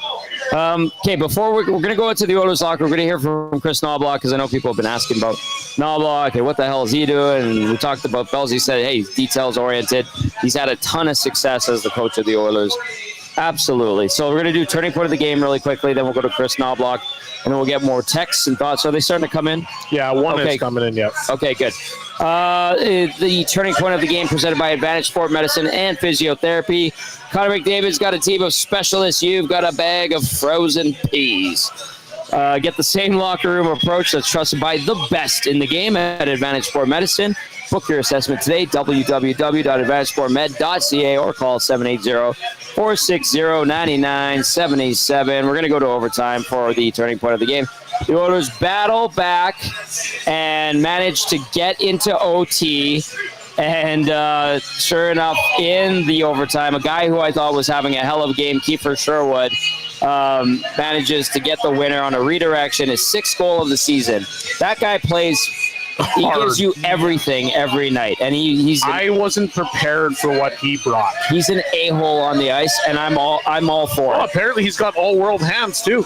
Okay, before we're going to go into the Oilers locker, we're going to hear from Kris Knoblauch, because I know people have been asking about Knoblauch and what the hell is he doing. And we talked about Bells. He said, hey, he's details-oriented. He's had a ton of success as the coach of the Oilers. Absolutely. So we're going to do turning point of the game really quickly. Then we'll go to Kris Knoblauch, and then we'll get more texts and thoughts. Are they starting to come in?
Yeah, one is coming in, yeah.
Okay, good. The turning point of the game presented by Advantage Sport Medicine and Physiotherapy. Connor McDavid's got a team of specialists. You've got a bag of frozen peas. Get the same locker room approach that's trusted by the best in the game at Advantage Sport Medicine. Book your assessment today, www.advantagesportmed.ca, or call 780-460-9977. We're going to go to overtime for the turning point of the game. The Oilers battle back and manage to get into OT. And sure enough, in the overtime, a guy who I thought was having a hell of a game, Kiefer Sherwood, manages to get the winner on a redirection, his 6th goal of the season. That guy plays... He gives you everything every night, and I
wasn't prepared for what he brought.
He's an a-hole on the ice, and I'm all for it.
Apparently he's got all-world hands too.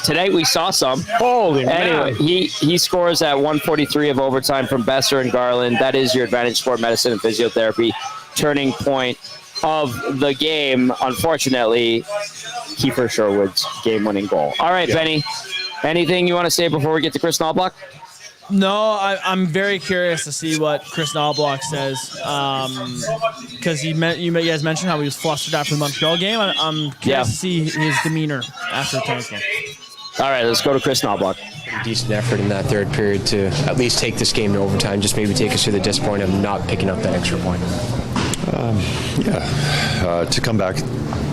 Tonight we saw some.
Holy
anyway,
man.
He scores at 1:43 of overtime from Besser and Garland. That is your Advantage Sport Medicine and Physiotherapy turning point of the game. Unfortunately, Kiefer Sherwood's game-winning goal. All right, Benny, anything you want to say before we get to Kris Knoblauch?
No, I'm very curious to see what Kris Knoblauch says, because you guys mentioned how he was flustered after the Montreal game. I'm curious to see his demeanor after the Canucks game.
All right, let's go to Kris Knoblauch.
Decent effort in that third period to at least take this game to overtime, just maybe take us to the disappointment of not picking up that extra point.
To come back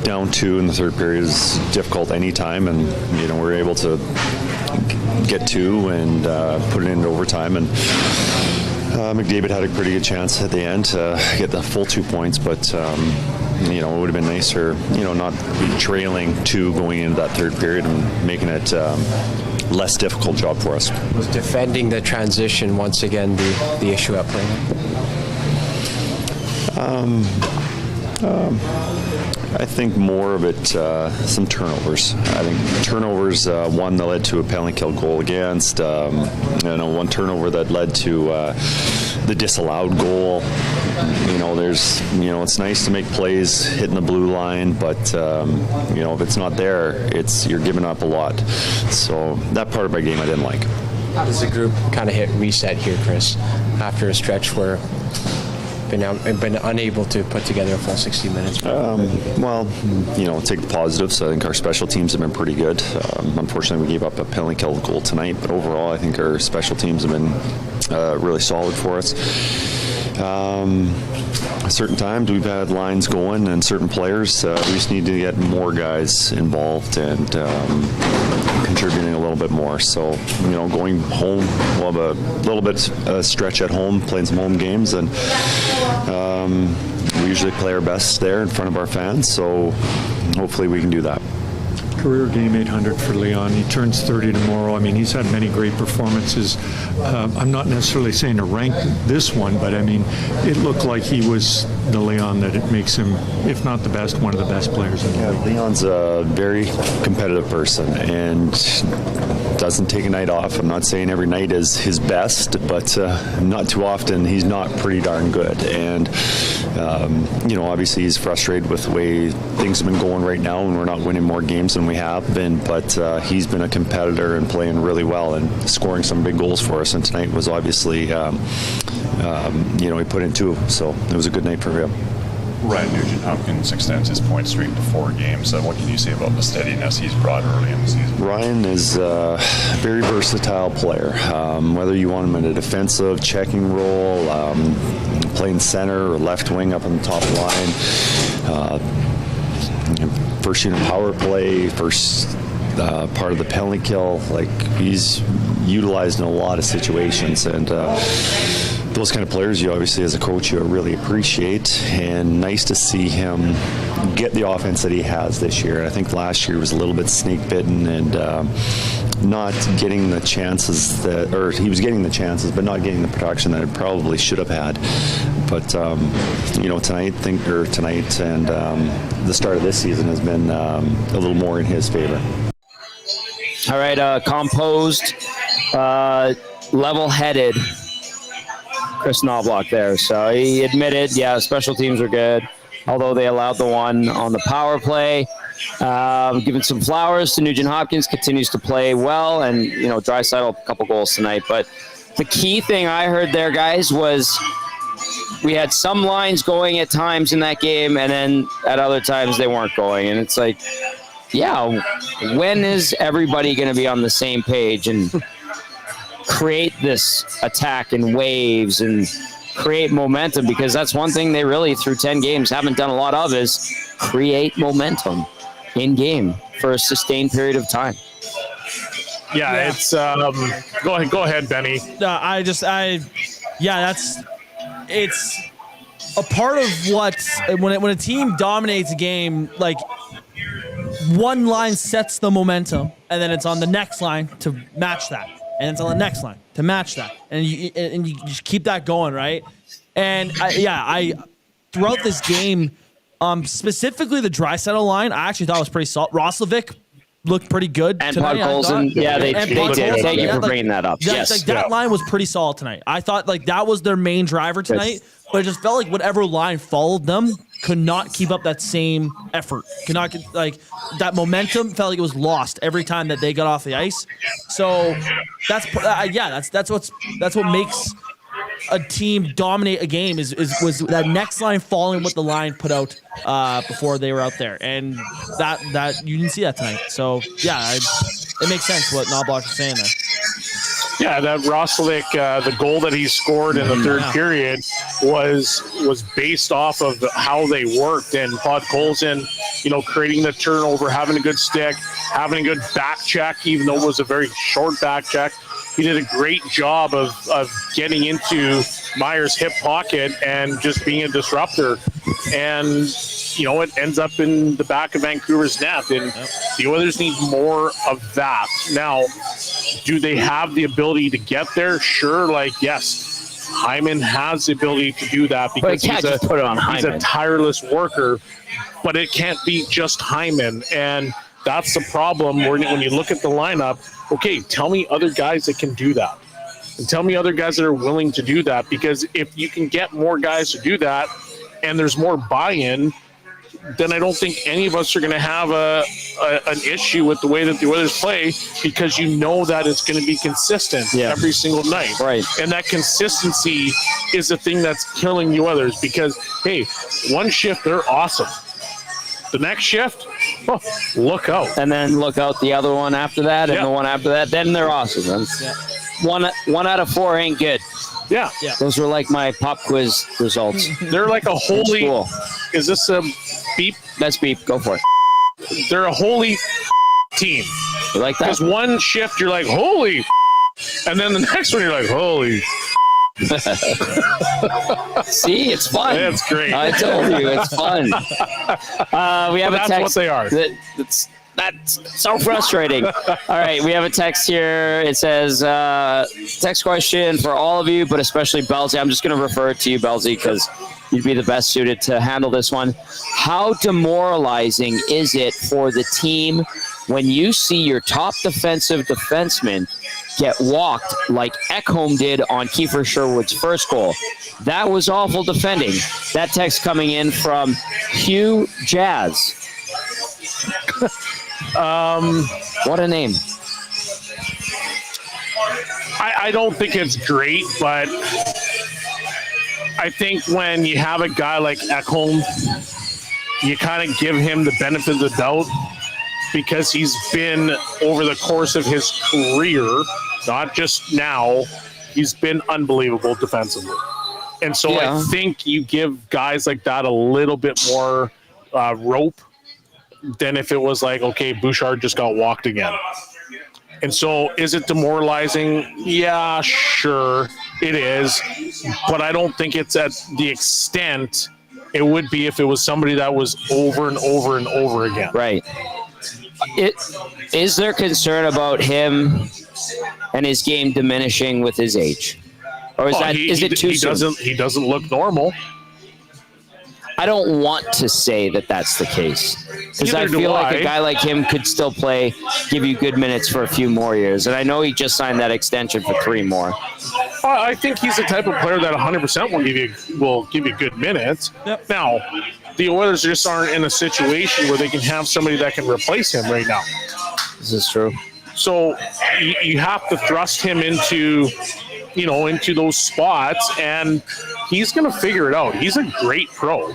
down 2 in the third period is difficult anytime, and we're able to get 2 and put it into overtime, and McDavid had a pretty good chance at the end to get the full 2 points, but it would have been nicer, not be trailing 2 going into that third period and making it less difficult job for us.
Was defending the transition once again the issue at play?
I think more of it, some turnovers. I think turnovers, one that led to a penalty kill goal against, one turnover that led to the disallowed goal. It's nice to make plays hitting the blue line, but if it's not there, you're giving up a lot. So that part of my game I didn't like.
How does the group kind of hit reset here, Kris, after a stretch where been unable to put together a full 60 minutes?
Take the positives. I think our special teams have been pretty good. Unfortunately, we gave up a penalty kill goal tonight, but overall, I think our special teams have been really solid for us. At certain times, we've had lines going, and certain players, we just need to get more guys involved and contributing a little bit more. So, going home, we'll have a little bit stretch at home, playing some home games, and we usually play our best there in front of our fans, so hopefully we can do that.
Career game 800 for Leon. He turns 30 tomorrow. I mean, he's had many great performances. I'm not necessarily saying to rank this one, but I mean, it looked like he was the Leon that it makes him, if not the best, one of the best players in the league.
Leon's a very competitive person and doesn't take a night off. I'm not saying every night is his best, but not too often he's not pretty darn good. And, obviously he's frustrated with the way things have been going right now, and we're not winning more games than we have been, but he's been a competitor and playing really well and scoring some big goals for us. And tonight was obviously, he put in 2, so it was a good night for him.
Ryan Nugent-Hopkins extends his point streak to 4 games. So what can you say about the steadiness he's brought early in the season?
Ryan is a very versatile player. Whether you want him in a defensive checking role, playing center or left wing up on the top line, first unit power play, first part of the penalty kill, he's utilized in a lot of situations, and those kind of players you obviously as a coach you really appreciate, and nice to see him get the offense that he has this year. I think last year was a little bit snake bitten and not getting the chances he was getting the chances but not getting the production that it probably should have had. But tonight and the start of this season has been a little more in his favor.
All right, composed, level-headed Kris Knoblauch there. So he admitted, special teams are good, although they allowed the one on the power play. Giving some flowers to Nugent-Hopkins, continues to play well, and, Draisaitl, a couple goals tonight. But the key thing I heard there, guys, was we had some lines going at times in that game, and then at other times they weren't going. And it's like, yeah, when is everybody going to be on the same page and create this attack in waves and create momentum? Because that's one thing they really, through 10 games, haven't done a lot of, is create momentum in game for a sustained period of time.
Yeah. It's go ahead, Benny.
It's a part of what, when a team dominates a game, like, one line sets the momentum, and then it's on the next line to match that, and it's on the next line to match that, and you just keep that going, right? And I throughout this game, specifically the Draisaitl line, I actually thought was pretty solid. Roslovic looked pretty good
and
tonight.
Podkolzin, they did. Thank you for bringing that up.
That line was pretty solid tonight. I thought like that was their main driver tonight, but it just felt like whatever line followed them could not keep up that same effort. Could not like that momentum felt like it was lost every time that they got off the ice. So that's what makes a team dominate a game was that next line following what the line put out before they were out there, and that you didn't see that tonight. So yeah, it makes sense what Knobloch is saying there.
Yeah, that Roslovic, the goal that he scored in the third period was based off of how they worked, and Podkolzin, creating the turnover, having a good stick, having a good back check, even though it was a very short back check. He did a great job of getting into Meyer's hip pocket and just being a disruptor. And, it ends up in the back of Vancouver's net. And the Oilers need more of that. Now, do they have the ability to get there? Sure, yes. Hyman has the ability to do that because he's a tireless worker. But it can't be just Hyman. And that's the problem when you look at the lineup. Okay, tell me other guys that can do that. And tell me other guys that are willing to do that. Because if you can get more guys to do that and there's more buy-in, then I don't think any of us are going to have an issue with the way that the Oilers play, because that it's going to be consistent every single night.
Right.
And that consistency is the thing that's killing the Oilers, because, hey, one shift, they're awesome. The next shift, look out.
And then look out the other one after that, and the one after that. Then they're awesome. One out of 4 ain't good.
Yeah.
Those were like my pop quiz results.
They're like a holy.
Cool.
Is this a beep?
That's beep. Go for it.
They're a holy team.
You like that?
Because one shift, you're like, holy. And then the next one, you're like, holy.
See, it's fun.
That's great.
I told you, it's fun. We have a text.
That's what they are.
That's so frustrating. All right, we have a text here. It says, text question for all of you, but especially Belzy. I'm just going to refer it to you, Belzy, because you'd be the best suited to handle this one. How demoralizing is it for the team when you see your top defensive defenseman get walked like Ekholm did on Kiefer Sherwood's first goal? That was awful defending. That text coming in from Hugh Jazz. What a name.
I don't think it's great, but I think when you have a guy like Ekholm, you kind of give him the benefit of the doubt, because he's been, over the course of his career, not just now, he's been unbelievable defensively. And so I think you give guys like that a little bit more rope than if it was like, okay, Bouchard just got walked again. And so is it demoralizing? Yeah, sure, it is. But I don't think it's at the extent it would be if it was somebody that was over and over and over again.
Right. Is there concern about him and his game diminishing with his age? Or is it too soon?
He doesn't look normal.
I don't want to say that that's the case, because I feel like a guy like him could still play, give you good minutes for a few more years. And I know he just signed that extension for 3 more.
I think he's the type of player that 100% will give you good minutes. Yep. Now, the Oilers just aren't in a situation where they can have somebody that can replace him right now.
This is true.
So you have to thrust him into those spots, and he's going to figure it out. He's a great pro.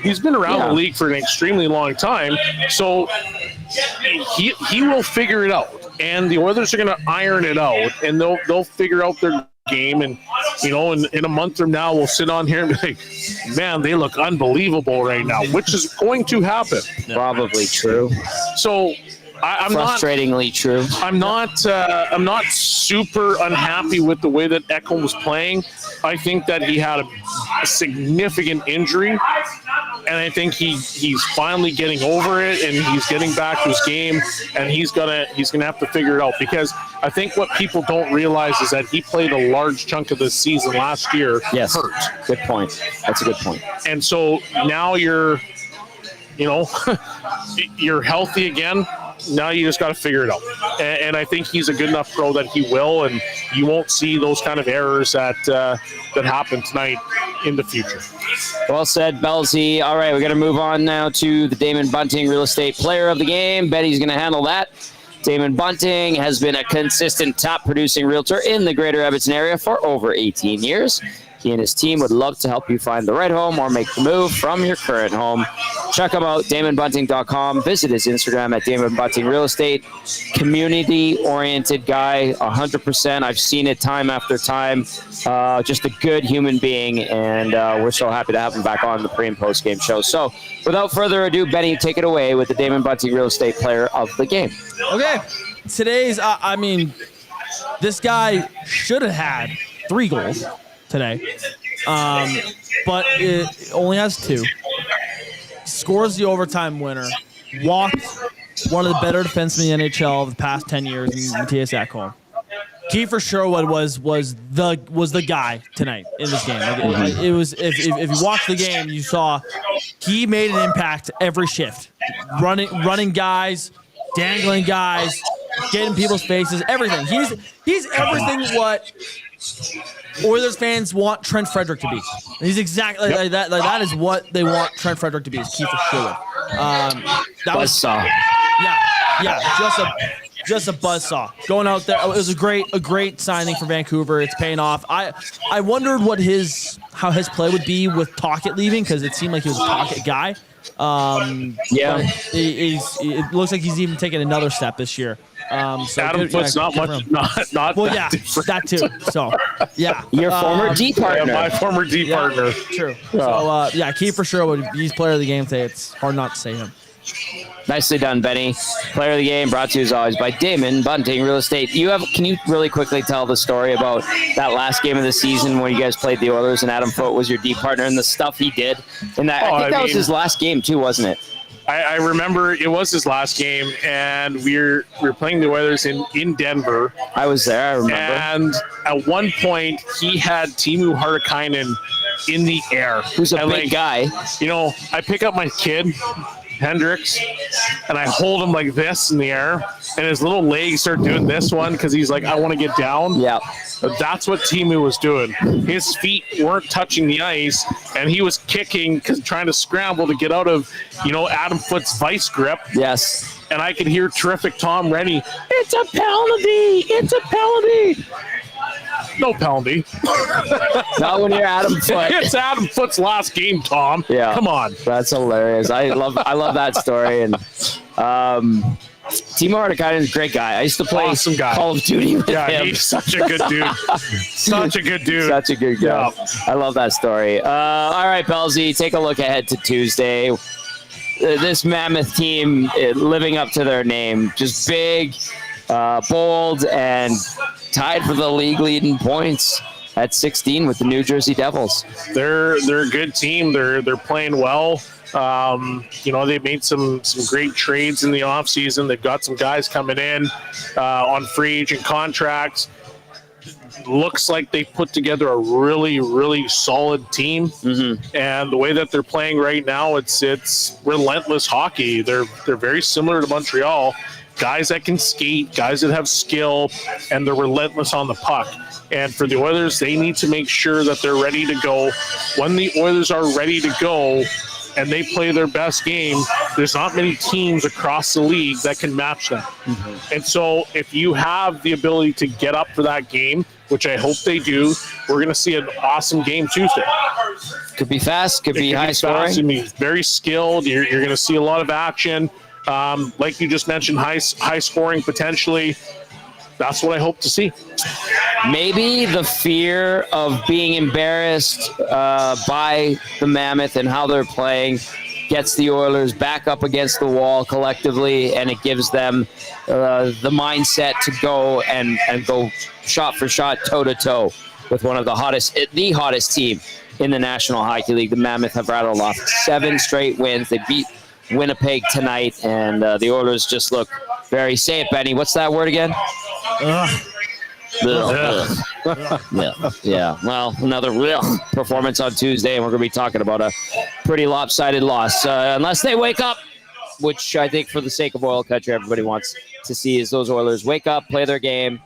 He's been around the league for an extremely long time. So he will figure it out, and the Oilers are going to iron it out, and they'll figure out their game. And in a month from now, we'll sit on here and be like, man, they look unbelievable right now, which is going to happen.
Probably true.
So I'm
frustratingly true.
I'm not super unhappy with the way that Ekholm was playing. I think that he had a significant injury, and I think he's finally getting over it, and he's getting back to his game, and he's gonna have to figure it out, because I think what people don't realize is that he played a large chunk of the season last year hurt.
Good point. That's a good point.
And so now you're healthy again. Now you just got to figure it out. And I think he's a good enough pro that he will, and you won't see those kind of errors that happen tonight in the future.
Well said, Belsey. All right, we're going to move on now to the Damon Bunting Real Estate Player of the Game. Betty's going to handle that. Damon Bunting has been a consistent top-producing realtor in the greater Edmonton area for over 18 years. He and his team would love to help you find the right home or make the move from your current home. Check him out, DamonBunting.com. Visit his Instagram at Damon Bunting Real Estate. Community-oriented guy, 100%. I've seen it time after time. Just a good human being, and we're so happy to have him back on the pre- and post-game show. So, without further ado, Benny, take it away with the Damon Bunting Real Estate Player of the Game.
Okay. Today's, this guy should have had 3 goals today, but it only has 2. Scores the overtime winner. Walked one of the better defensemen in the NHL of the past 10 years in Matthias Ekholm. Kiefer Sherwood was the guy tonight in this game. It was if you watched the game, you saw he made an impact every shift, running guys, dangling guys, getting people's faces, everything. He's everything what Oilers fans want Trent Frederick to be. He's exactly like that. Like that is what they want Trent Frederick to be. Is Kiefer Sherwood. That was
buzzsaw.
Yeah, just a buzzsaw going out there. It was a great signing for Vancouver. It's paying off. I wondered how his play would be with Tocchet leaving, because it seemed like he was a Tocchet guy. It looks like he's even taken another step this year.
Adam Foote's not
well, yeah,
different.
that too. So, yeah.
Your former D partner.
Yeah, my former D partner.
True. So, Kiefer Sherwood, he's player of the game today. It's hard not to say him.
Nicely done, Benny. Player of the game brought to you as always by Damon Bunting Real Estate. Can you really quickly tell the story about that last game of the season when you guys played the Oilers and Adam Foote was your D partner and the stuff he did? And I think that was his last game too, wasn't it?
I remember it was his last game, and we were playing the Oilers in Denver.
I was there, I remember.
And at one point, he had Timu Hartikainen in the air.
Who's a big guy.
I pick up my kid, Hendricks, and I hold him like this in the air, and his little legs start doing this one because he's like, I want to get down.
Yeah.
But that's what Timu was doing. His feet weren't touching the ice, and he was kicking, trying to scramble to get out of, Adam Foote's vice grip.
Yes.
And I could hear terrific Tom Rennie, it's a penalty! It's a penalty! No penalty.
Not when you're Adam Foote.
It's Adam Foote's last game, Tom.
Yeah.
Come on.
That's hilarious. I love that story. And Timo Hartikainen is a great guy. I used to play
awesome guy.
Call of Duty with him.
He's such a good dude. Such a good dude.
Such a good guy.
Yeah.
I love that story. All right, Belsey, take a look ahead to Tuesday. This Mammoth team living up to their name. Just big, bold, and tied for the league lead in points at 16 with the New Jersey Devils.
They're a good team. They're playing well. They made some great trades in the offseason. They've got some guys coming in on free agent contracts. Looks like they put together a really, really solid team. Mm-hmm. And the way that they're playing right now, it's relentless hockey. They're very similar to Montreal. Guys that can skate, guys that have skill, and they're relentless on the puck. And for the Oilers, they need to make sure that they're ready to go. When the Oilers are ready to go and they play their best game, there's not many teams across the league that can match them. Mm-hmm. And so if you have the ability to get up for that game, which I hope they do, we're going to see an awesome game Tuesday.
Could be fast, could be high scoring.
It's going to be very skilled. You're going to see a lot of action. Like you just mentioned, high scoring potentially. That's what I hope to see.
Maybe the fear of being embarrassed by the Mammoth and how they're playing gets the Oilers back up against the wall collectively, and it gives them the mindset to go and go shot for shot, toe to toe with one of the hottest team in the National Hockey League. The Mammoth have rattled off 7 straight wins. They beat Winnipeg tonight, and the Oilers just look very, say it, Benny. What's that word again? Yeah. Well, another real performance on Tuesday, and we're going to be talking about a pretty lopsided loss. Unless they wake up, which I think for the sake of Oil Country, everybody wants to see is those Oilers wake up, play their game,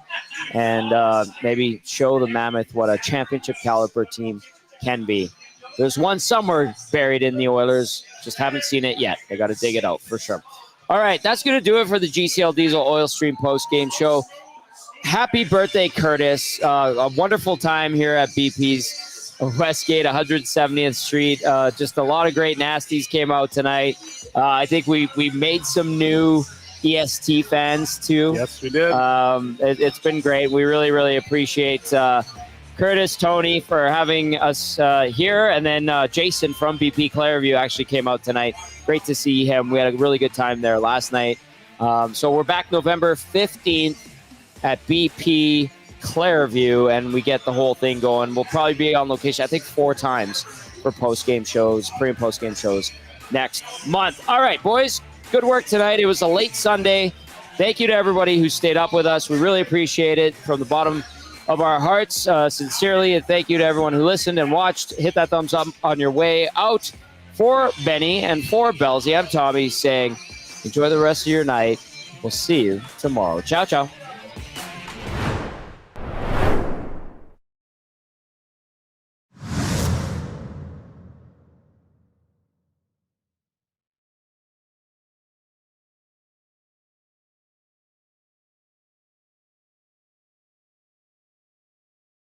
and maybe show the Mammoth what a championship caliber team can be. There's one somewhere buried in the Oilers. Just haven't seen it yet. They got to dig it out for sure. All right, that's going to do it for the GCL Diesel Oil Stream post-game show. Happy birthday, Curtis. A wonderful time here at BP's Westgate, 170th Street. Just a lot of great nasties came out tonight. I think we made some new EST fans, too.
Yes, we did.
It's been great. We really, really appreciate Curtis, Tony, for having us here. And then Jason from BP Clareview actually came out tonight. Great to see him. We had a really good time there last night. So we're back November 15th at BP Clareview, and we get the whole thing going. We'll probably be on location, I think, 4 times for post-game shows, pre- and post-game shows next month. All right, boys, good work tonight. It was a late Sunday. Thank you to everybody who stayed up with us. We really appreciate it from the bottom of our hearts, sincerely, and thank you to everyone who listened and watched. Hit that thumbs up on your way out. For Benny and for Belsey, I'm Tommy saying enjoy the rest of your night. We'll see you tomorrow. Ciao, ciao.